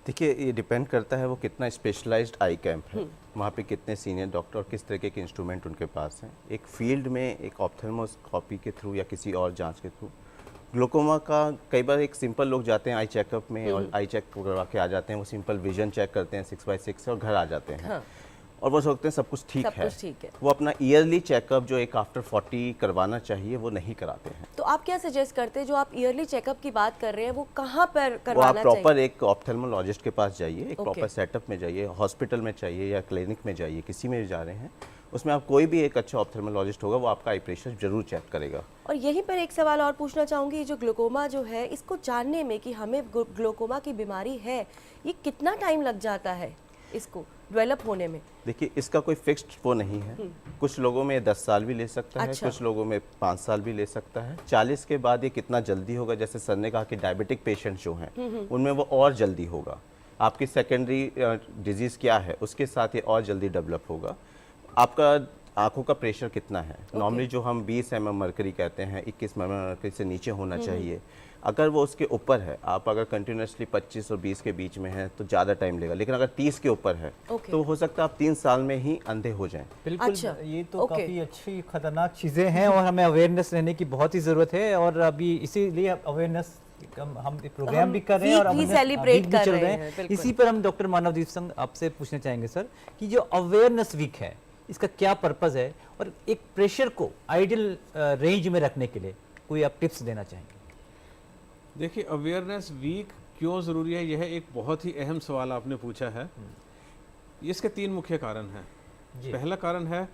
देखिए, ये डिपेंड करता है वो कितना स्पेशलाइज्ड आई कैंप है, वहाँ पे कितने सीनियर डॉक्टर और किस तरीके के इंस्ट्रूमेंट उनके पास हैं। एक फील्ड में एक ऑप्थेल्मोस्कोपी के थ्रू या किसी और जांच के थ्रू ग्लूकोमा का कई बार एक सिंपल लोग जाते हैं आई चेकअप में और आई चेक करवा के आ जाते हैं, वो सिंपल विजन चेक करते हैं 6x6 से और घर आ जाते हैं। हाँ। और वो सोचते हैं सब कुछ ठीक है, वो अपना ईयरली चेकअप जो एक आफ्टर 40 करवाना चाहिए वो नहीं कराते हैं। तो आप क्या सजेस्ट करते हैं, जो आप ईयरली चेकअप की बात कर रहे हैं वो कहाँ पर करवाना चाहिए? वो आप प्रॉपर एक ऑप्थेल्मोलॉजिस्ट के पास जाइए, एक प्रॉपर सेटअप में जाइए, हॉस्पिटल में चाहिए या क्लिनिक में जाइए, किसी में भी जा रहे हैं, उसमें आप कोई भी एक अच्छा ऑप्थेल्मोलॉजिस्ट होगा वो आपका आई प्रेशर जरूर चेक करेगा। और यहीं पर एक सवाल और पूछना चाहूँगी, जो ग्लूकोमा जो है इसको जानने में कि हमें ग्लूकोमा की बीमारी है, ये कितना टाइम लग जाता है इसको डेवलप होने में? देखिए, इसका कोई फिक्स्ड वो नहीं है, कुछ लोगों में 10 साल भी ले सकता है, कुछ लोगों में 5 साल भी ले सकता है। 40 के बाद ये कितना जल्दी होगा, जैसे सर ने कहा कि डायबिटिक पेशेंट जो हैं उनमें वो और जल्दी होगा। आपकी सेकेंडरी डिजीज़ क्या है उसके साथ ये और जल्दी डेवलप होगा। आपका आंखों का प्रेशर कितना है, नॉर्मली जो हम 20 mm मर्करी कहते हैं, 21 mm मर्करी से नीचे होना चाहिए। अगर वो उसके ऊपर है, आप अगर कंटिन्यूसली 25 और 20 के बीच में है तो ज़्यादा टाइम लेगा, लेकिन अगर 30 के ऊपर है तो हो सकता है आप 3 साल में ही अंधे हो जाएं। बिल्कुल। अच्छा, ये तो काफ़ी अच्छी खतरनाक चीज़ें हैं और हमें अवेयरनेस रहने की बहुत ही ज़रूरत है। और अभी इसीलिए अवेयरनेस हम प्रोग्राम भी कर रहे हैं और भी सेलिब्रेट कर रहे हैं। इसी पर हम डॉक्टर मानवदीप सिंह आपसे पूछना चाहेंगे सर कि जो अवेयरनेस वीक है इसका क्या पर्पज़ है, और एक प्रेशर को आइडियल रेंज में रखने के लिए कोई आप टिप्स देना चाहेंगे? देखिए, अवेयरनेस वीक क्यों ज़रूरी है, यह एक बहुत ही अहम सवाल आपने पूछा है। इसके 3 मुख्य कारण हैं। पहला कारण है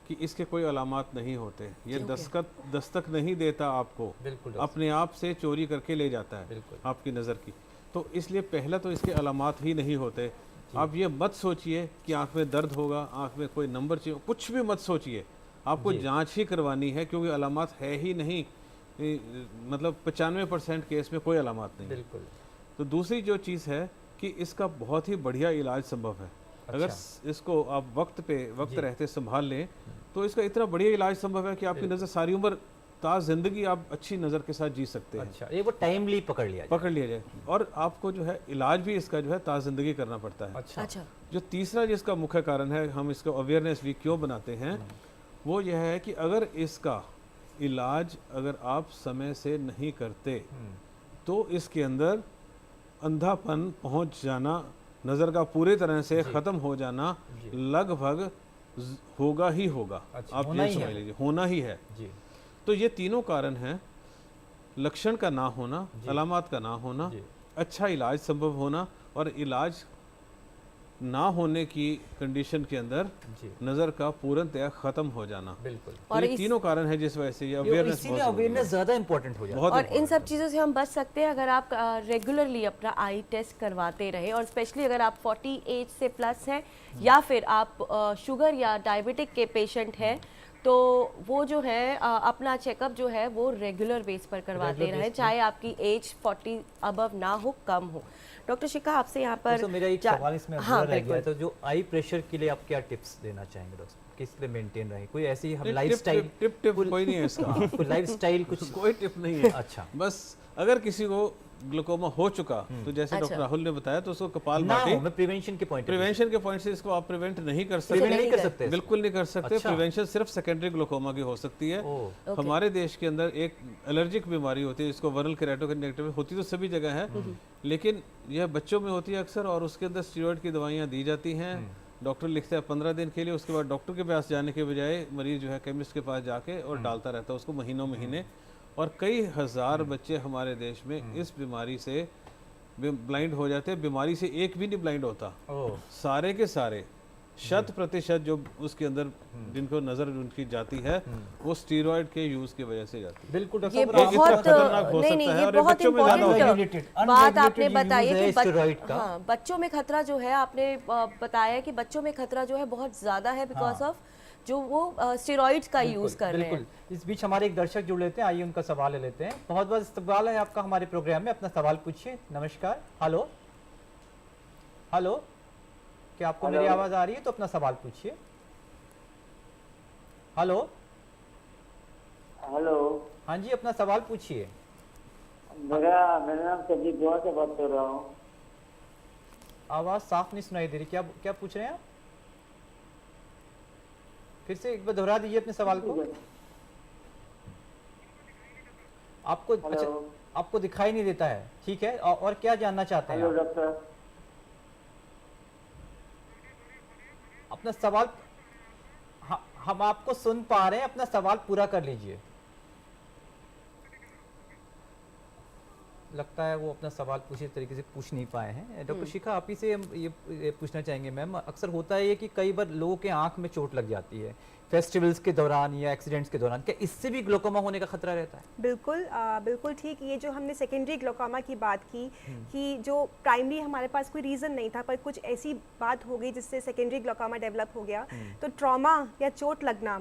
कि इसके कोई अलामात नहीं होते, ये दस्तक नहीं देता आपको, अपने आप से चोरी करके ले जाता है आपकी नज़र की। तो इसलिए पहला तो इसके अलामात ही नहीं होते। आप ये मत सोचिए कि आँख में दर्द होगा, आँख में कोई नंबर चाहिए, कुछ भी मत सोचिए। आपको जांच ही करवानी है क्योंकि अलामात है ही नहीं, मतलब 95% केस में कोई अलामात नहीं। बिल्कुल। तो दूसरी जो चीज़ है कि इसका बहुत ही बढ़िया इलाज संभव है। अच्छा। अगर इसको आप वक्त रहते संभाल लें तो इसका इतना बढ़िया इलाज संभव है कि आपकी नज़र सारी उम्र जिंदगी आप अच्छी नज़र के साथ जी सकते हैं। अच्छा, ये वो टाइमली पकड़ लिया जाए और आपको जो है इलाज भी इसका जो है जिंदगी करना पड़ता है। अच्छा। जो तीसरा जिसका मुख्य कारण है, हम इसको अवेयरनेस वीक क्यों बनाते हैं, वो यह है कि अगर इसका इलाज अगर आप समय से नहीं करते तो इसके अंदर अंधापन पहुंच जाना, नज़र का पूरी तरह से ख़त्म हो जाना लगभग होगा ही होगा। अच्छा, आप ये समझ लीजिए, होना ही है जी। तो ये तीनों कारण हैं, लक्षण का ना होना, अलामात का ना होना, अच्छा इलाज संभव होना और इलाज ना होने की कंडीशन के अंदर नज़र का पूर्णतया खत्म हो जाना। बिल्कुल। और ये तीनों कारण है जिस वजह से ये अवेयरनेस ज़्यादा इंपॉर्टेंट हो जाता है। और इन सब चीज़ों से हम बच सकते हैं अगर आप रेगुलरली अपना आई टेस्ट करवाते रहे, और स्पेशली अगर आप 40 एज से प्लस हैं या फिर आप शुगर या डायबिटिक के पेशेंट हैं तो वो जो है अपना चेकअप जो है वो रेगुलर बेस पर करवाते रहे, चाहे आपकी एज 40 अबव ना हो, कम हो। डॉक्टर शिखा, आपसे यहाँ पर मेरा एक सवाल इसमें रह गया, तो जो आई प्रेशर के लिए आप क्या टिप्स देना चाहेंगे डॉक्टर, किस लिए मेंटेन रहे? कोई ऐसी हम लाइफस्टाइल टिप कोई नहीं है इसका कोई लाइफस्टाइल कुछ कोई टिप नहीं है। अच्छा, बस अगर किसी को ग्लूकोमा हो चुका तो जैसे डॉक्टर राहुल ने बताया तो उसको कपालभाति प्रिवेंशन के पॉइंट से इसको आप प्रिवेंट नहीं कर सकते, बिल्कुल नहीं कर सकते। प्रिवेंशन सिर्फ सेकेंडरी ग्लूकोमा की हो सकती है। हमारे देश के अंदर एक एलर्जिक बीमारी होती है जिसको वरल केराटोकॉन्जक्टिविटिस होती तो सभी जगह है, लेकिन यह बच्चों में होती है अक्सर, और उसके अंदर स्टीरॉयड की दवाइयाँ दी जाती हैं। डॉक्टर लिखता है 15 दिन के लिए, उसके बाद डॉक्टर के पास जाने के बजाय मरीज जो है केमिस्ट के पास जाके और डालता रहता है उसको महीने, और कई हजार बच्चे हमारे देश में इस बीमारी से ब्लाइंड हो जाते हैं। बीमारी से एक भी नहीं ब्लाइंड होता, सारे के सारे 100% जो उसके अंदर जिनको नजर उनकी जाती है वो स्टीरॉयड के यूज की वजह से जाती है। बिल्कुल ये बहुत इम्पोर्टेंट बात आपने बताई है कि बच्चों में खतरा जो है, आपने बताया कि बच्चों में खतरा जो है बहुत ज्यादा है बिकॉज ऑफ जो वो स्टेरॉइड्स का यूज कर रहे हैं। इस बीच हमारे एक दर्शक जुड़ लेते हैं, आइए उनका सवाल ले लेते हैं। बहुत बहुत इस्तकबाल है आपका हमारे प्रोग्राम में, अपना सवाल पूछिए। नमस्कार। हेलो, क्या आपको मेरी आवाज आ रही है? तो अपना सवाल पूछिए। हेलो, हाँ जी, अपना सवाल पूछिए। मेरा नाम सजीद गोवा से बात कर रहा हूँ। आवाज़ साफ नहीं सुनाई दे रही, क्या क्या पूछ रहे हैं आप? फिर से एक बार दोहरा दीजिए अपने सवाल को। आपको अच्छा, आपको दिखाई नहीं देता है, ठीक है, और क्या जानना चाहते हैं? Hello doctor. अपना सवाल हम आपको सुन पा रहे हैं, अपना सवाल पूरा कर लीजिए। लगता है वो अपना सवाल पूछे तरीके से पूछ नहीं पाए हैं। डॉक्टर शिखा, आप ही से हम ये पूछना चाहेंगे मैम, अक्सर होता है कि कई बार लोगों के आंख में चोट लग जाती है फेस्टिवल्स के दौरान या एक्सीडेंट्स के दौरान, क्या इससे भी ग्लोकोमा होने का खतरा रहता है? बिल्कुल बिल्कुल ठीक। ये जो हमने सेकेंडरी ग्लोकोमा की बात की कि जो प्राइमरी हमारे पास कोई रीज़न नहीं था पर कुछ ऐसी बात हो गई जिससे सेकेंडरी ग्लोकोमा डेवलप हो गया, तो ट्रॉमा या चोट लगना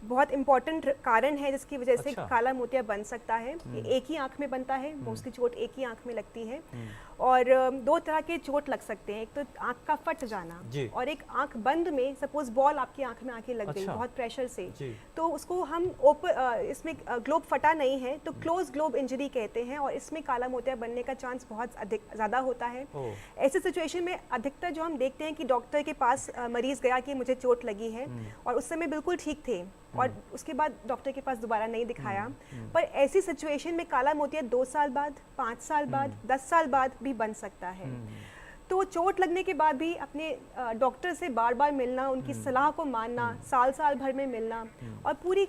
बहुत इंपॉर्टेंट कारण है जिसकी वजह से काला मोतिया बन सकता है। ये एक ही आंख में बनता है, मोस्टली चोट एक ही आंख में लगती है और दो तरह के चोट लग सकते हैं, एक तो आंख का फट जाना और एक आंख बंद में, सपोज बॉल आपकी आंख में आके लग गई बहुत प्रेशर से, तो उसको हम इसमें ग्लोब फटा नहीं है तो क्लोज ग्लोब इंजरी कहते हैं और इसमें काला मोतिया बनने का चांस बहुत अधिक ज़्यादा होता है। ऐसे सिचुएशन में अधिकतर जो हम देखते हैं कि डॉक्टर के पास मरीज गया कि मुझे चोट लगी है और उस समय बिल्कुल ठीक थे और उसके बाद डॉक्टर के पास दोबारा नहीं दिखाया, पर ऐसी सिचुएशन में काला मोतिया 2 साल बाद, 5 साल बाद, 10 साल बाद भी बन सकता है। तो चोट लगने के बाद भी अपने डॉक्टर से बार बार मिलना, उनकी सलाह को मानना, साल साल भर में मिलना और पूरी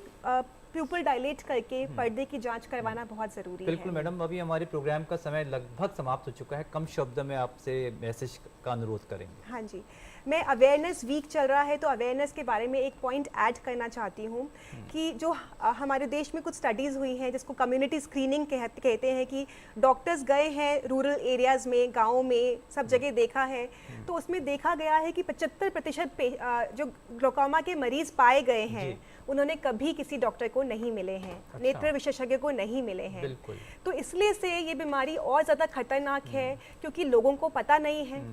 प्यूपल डायलेट करके पर्दे की जांच करवाना बहुत ज़रूरी है। बिल्कुल मैडम, अभी हमारे प्रोग्राम का समय लगभग समाप्त हो चुका है, कम शब्द में आपसे मैसेज का अनुरोध करेंगे। हाँ जी, मैं अवेयरनेस वीक चल रहा है तो अवेयरनेस के बारे में एक पॉइंट ऐड करना चाहती हूँ कि जो हमारे देश में कुछ स्टडीज़ हुई हैं जिसको कम्युनिटी स्क्रीनिंग कहते हैं कि डॉक्टर्स गए हैं रूरल एरियाज़ में, गाँव में, सब जगह देखा है, तो उसमें देखा गया है कि 75% जो ग्लोकोमा के मरीज़ पाए गए हैं उन्होंने कभी किसी डॉक्टर को नहीं मिले हैं, नेत्र विशेषज्ञ को नहीं मिले हैं। तो इसलिए से ये बीमारी और ज़्यादा खतरनाक है क्योंकि लोगों को पता नहीं है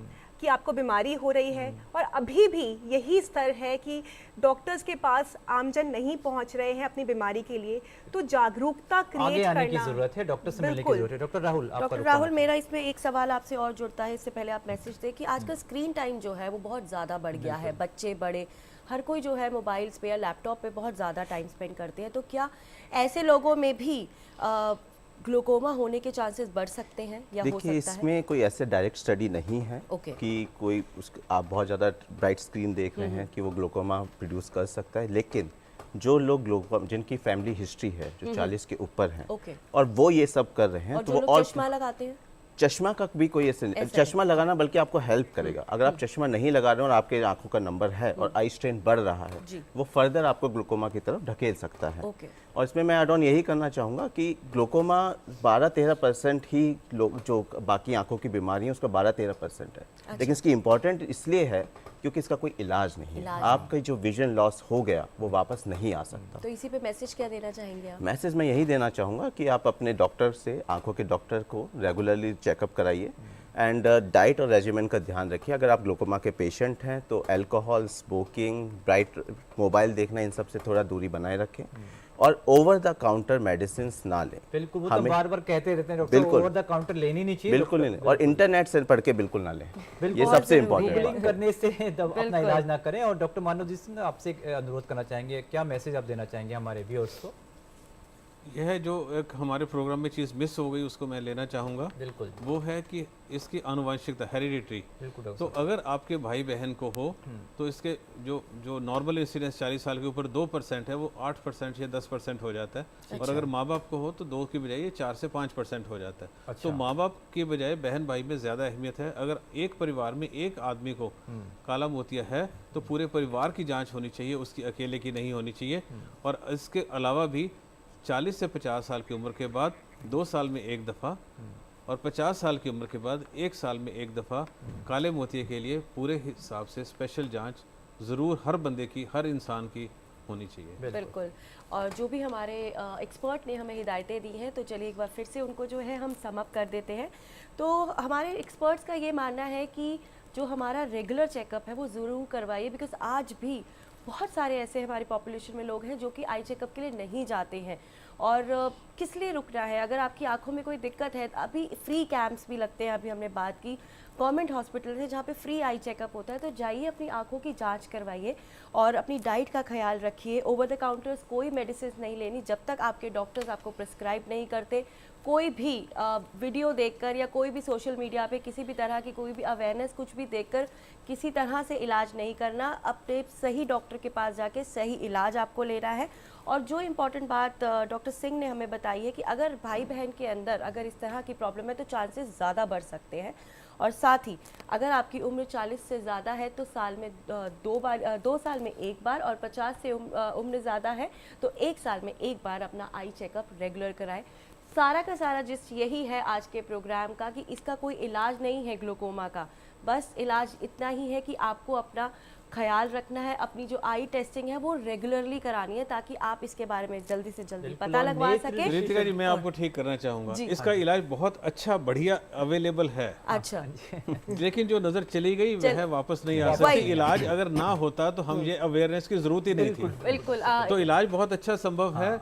कि आपको बीमारी हो रही है और अभी भी यही स्तर है कि डॉक्टर्स के पास आमजन नहीं पहुंच रहे हैं अपनी बीमारी के लिए, तो जागरूकता क्रिएट करना की जरूरत है, डॉक्टर से मिलने की जरूरत है। डॉक्टर राहुल, मेरा इसमें एक सवाल आपसे और जुड़ता है, इससे पहले आप मैसेज दें कि आजकल स्क्रीन टाइम जो है वो बहुत ज़्यादा बढ़ गया है, बच्चे बड़े हर कोई जो है मोबाइल्स पे या लैपटॉप पे बहुत ज़्यादा टाइम स्पेंड करते हैं, तो क्या ऐसे लोगों में भी ग्लूकोमा होने के चांसेस बढ़ सकते हैं या हो सकता है? देखिए, इसमें कोई ऐसे डायरेक्ट स्टडी नहीं है कि कोई आप बहुत ज़्यादा ब्राइट स्क्रीन देख रहे हैं कि वो ग्लूकोमा प्रोड्यूस कर सकता है, लेकिन जो लोग ग्लूकोमा जिनकी फैमिली हिस्ट्री है जो 40 के ऊपर हैं और वो ये सब कर रहे हैं, तो वो चश्मा लगाते हैं, चश्मा का भी कोई ऐसे नहीं, चश्मा लगाना बल्कि आपको हेल्प करेगा। अगर आप चश्मा नहीं लगा रहे हो और आपके आंखों का नंबर है और आई स्ट्रेन बढ़ रहा है, वो फर्दर आपको ग्लूकोमा की तरफ ढकेल सकता है। और इसमें मैं ऐड ऑन यही करना चाहूँगा कि ग्लूकोमा 12-13% ही लोग, जो बाकी आंखों की बीमारी है उसका 12-13% है, लेकिन इसकी इम्पोर्टेंट इसलिए है क्योंकि इसका कोई इलाज नहीं है। आपका जो विजन लॉस हो गया वो वापस नहीं आ सकता। तो इसी पे मैसेज क्या देना चाहेंगे आप? मैसेज मैं यही देना चाहूँगा कि आप अपने डॉक्टर से, आंखों के डॉक्टर को रेगुलरली चेकअप कराइए एंड डाइट और रेजिमेन का ध्यान रखिए। अगर आप ग्लूकोमा के पेशेंट हैं तो अल्कोहल, स्मोकिंग, ब्राइट मोबाइल देखना, इन सब से थोड़ा दूरी बनाए रखें और ओवर द काउंटर मेडिसिन ना लें। बिल्कुल, वो तो बार-बार कहते रहते हैं डॉक्टर, ओवर द काउंटर लेनी नहीं चाहिए, बिल्कुल नहीं, और इंटरनेट से पढ़ के बिल्कुल ना लें, ये सबसे इम्पोर्टेंट है। गूगलिंग करने से अपना इलाज ना करें। और डॉक्टर मानव जी से आपसे अनुरोध करना चाहेंगे, क्या मैसेज आप देना चाहेंगे हमारे व्यूअर्स को? यह जो एक हमारे प्रोग्राम में चीज़ मिस हो गई उसको मैं लेना चाहूँगा, बिल्कुल, वो है कि इसकी आनुवंशिकता, हेरिडिटरी। तो अगर आपके भाई बहन को हो तो इसके जो नॉर्मल इंसिडेंस 40 साल के ऊपर 2% है वो 8% या 10% हो जाता है। और अगर माँ बाप को हो तो 2 की बजाय ये 4 से 5% हो जाता है। तो माँ बाप की बजाय बहन भाई में ज़्यादा अहमियत है। अगर एक परिवार में एक आदमी को काला मोतिया है तो पूरे परिवार की जाँच होनी चाहिए, उसकी अकेले की नहीं होनी चाहिए। और इसके अलावा भी 40 से 50 साल की उम्र के बाद 2 साल में एक दफ़ा और 50 साल की उम्र के बाद 1 साल में एक दफ़ा काले मोतिये के लिए पूरे हिसाब से स्पेशल जांच ज़रूर हर बंदे की, हर इंसान की होनी चाहिए। बिल्कुल। और जो भी हमारे एक्सपर्ट ने हमें हिदायतें दी हैं, तो चलिए एक बार फिर से उनको जो है हम सम अप कर देते हैं। तो हमारे एक्सपर्ट्स का ये मानना है कि जो हमारा रेगुलर चेकअप है वो ज़रूर करवाइए, बिकॉज आज भी बहुत सारे ऐसे हमारी पॉपुलेशन में लोग हैं जो कि आई चेकअप के लिए नहीं जाते हैं। और किस लिए रुकना है? अगर आपकी आंखों में कोई दिक्कत है, अभी फ्री कैंप्स भी लगते हैं, अभी हमने बात की गवर्नमेंट हॉस्पिटल है जहाँ पे फ्री आई चेकअप होता है, तो जाइए अपनी आंखों की जांच करवाइए और अपनी डाइट का ख्याल रखिए। ओवर द काउंटर्स कोई मेडिसिन नहीं लेनी जब तक आपके डॉक्टर्स आपको प्रिस्क्राइब नहीं करते। कोई भी वीडियो देखकर या कोई भी सोशल मीडिया पे किसी भी तरह की कोई भी अवेयरनेस कुछ भी देखकर किसी तरह से इलाज नहीं करना। अपने सही डॉक्टर के पास जाके सही इलाज आपको लेना है। और जो इम्पॉर्टेंट बात डॉक्टर सिंह ने हमें बताई है कि अगर भाई बहन के अंदर अगर इस तरह की प्रॉब्लम है तो चांसेस ज़्यादा बढ़ सकते हैं। और साथ ही अगर आपकी उम्र 40 से ज़्यादा है तो साल में 2 साल में एक बार, और 50 से उम्र ज़्यादा है तो 1 साल में एक बार अपना आई चेकअप रेगुलर कराएं। सारा का सारा जिस यही है आज के प्रोग्राम का कि इसका कोई इलाज नहीं है ग्लूकोमा का, बस इलाज इतना ही है कि आपको अपना ख्याल रखना है। अपनी जो आई टेस्टिंग है वो रेगुलरली करानी है ताकि आप इसके बारे में जल्दी से जल्दी पता लगवा सके। रितिका जी, मैं आपको ठीक करना चाहूँगा, इसका इलाज बहुत अच्छा बढ़िया अवेलेबल है। अच्छा लेकिन जो नज़र चली गई वह वापस नहीं आ सकती। इलाज अगर ना होता तो हम ये अवेयरनेस की जरूरत ही नहीं थी। बिल्कुल तो इलाज बहुत अच्छा संभव है।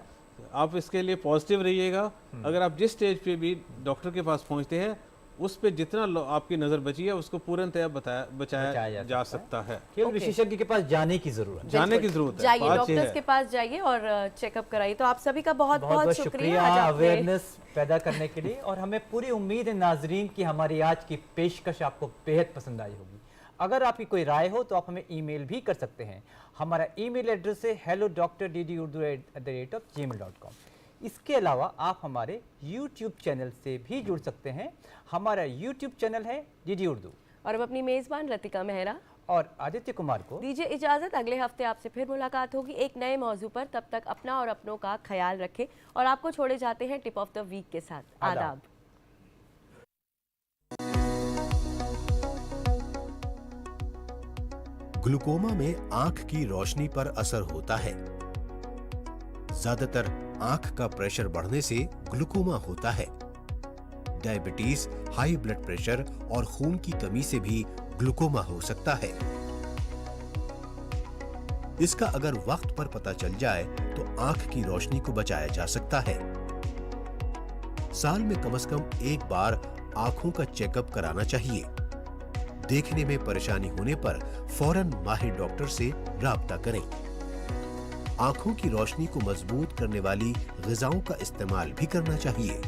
आप इसके लिए पॉजिटिव रहिएगा। अगर आप जिस स्टेज पे भी डॉक्टर के पास पहुंचते हैं उस पे जितना आपकी नजर बची है उसको पूर्णतया बचाया जा सकता है। केवल विशेषज्ञ के पास जाने की जरूरत है। जाइए डॉक्टर्स के पास जाइए और चेकअप कराइए। तो आप सभी का बहुत बहुत शुक्रिया अवेयरनेस पैदा करने के लिए। और हमें पूरी उम्मीद है नाजरीन की हमारी आज की पेशकश आपको बेहद पसंद आई होगी। अगर आपकी कोई राय हो तो आप हमें ईमेल भी कर सकते हैं। हमारा ईमेल एड्रेस है hello.ddurdu@gmail.com। इसके अलावा आप हमारे YouTube चैनल से भी जुड़ सकते हैं। हमारा YouTube चैनल है डीडी उर्दू। और अब अपनी मेज़बान लतिका मेहरा और आदित्य कुमार को दीजिए इजाज़त। अगले हफ्ते आपसे फिर मुलाकात होगी एक नए मौजू पर। तब तक अपना और अपनों का ख्याल रखें और आपको छोड़े जाते हैं टिप ऑफ द वीक के साथ। आदाब। ग्लूकोमा में आंख की रोशनी पर असर होता है। ज्यादातर आंख का प्रेशर बढ़ने से ग्लूकोमा होता है। डायबिटीज, हाई ब्लड प्रेशर और खून की कमी से भी ग्लूकोमा हो सकता है। इसका अगर वक्त पर पता चल जाए तो आंख की रोशनी को बचाया जा सकता है। साल में कम से कम एक बार आंखों का चेकअप कराना चाहिए। देखने में परेशानी होने पर फौरन माहिर डॉक्टर से राब्ता करें। आंखों की रोशनी को मजबूत करने वाली ग़िज़ाओं का इस्तेमाल भी करना चाहिए।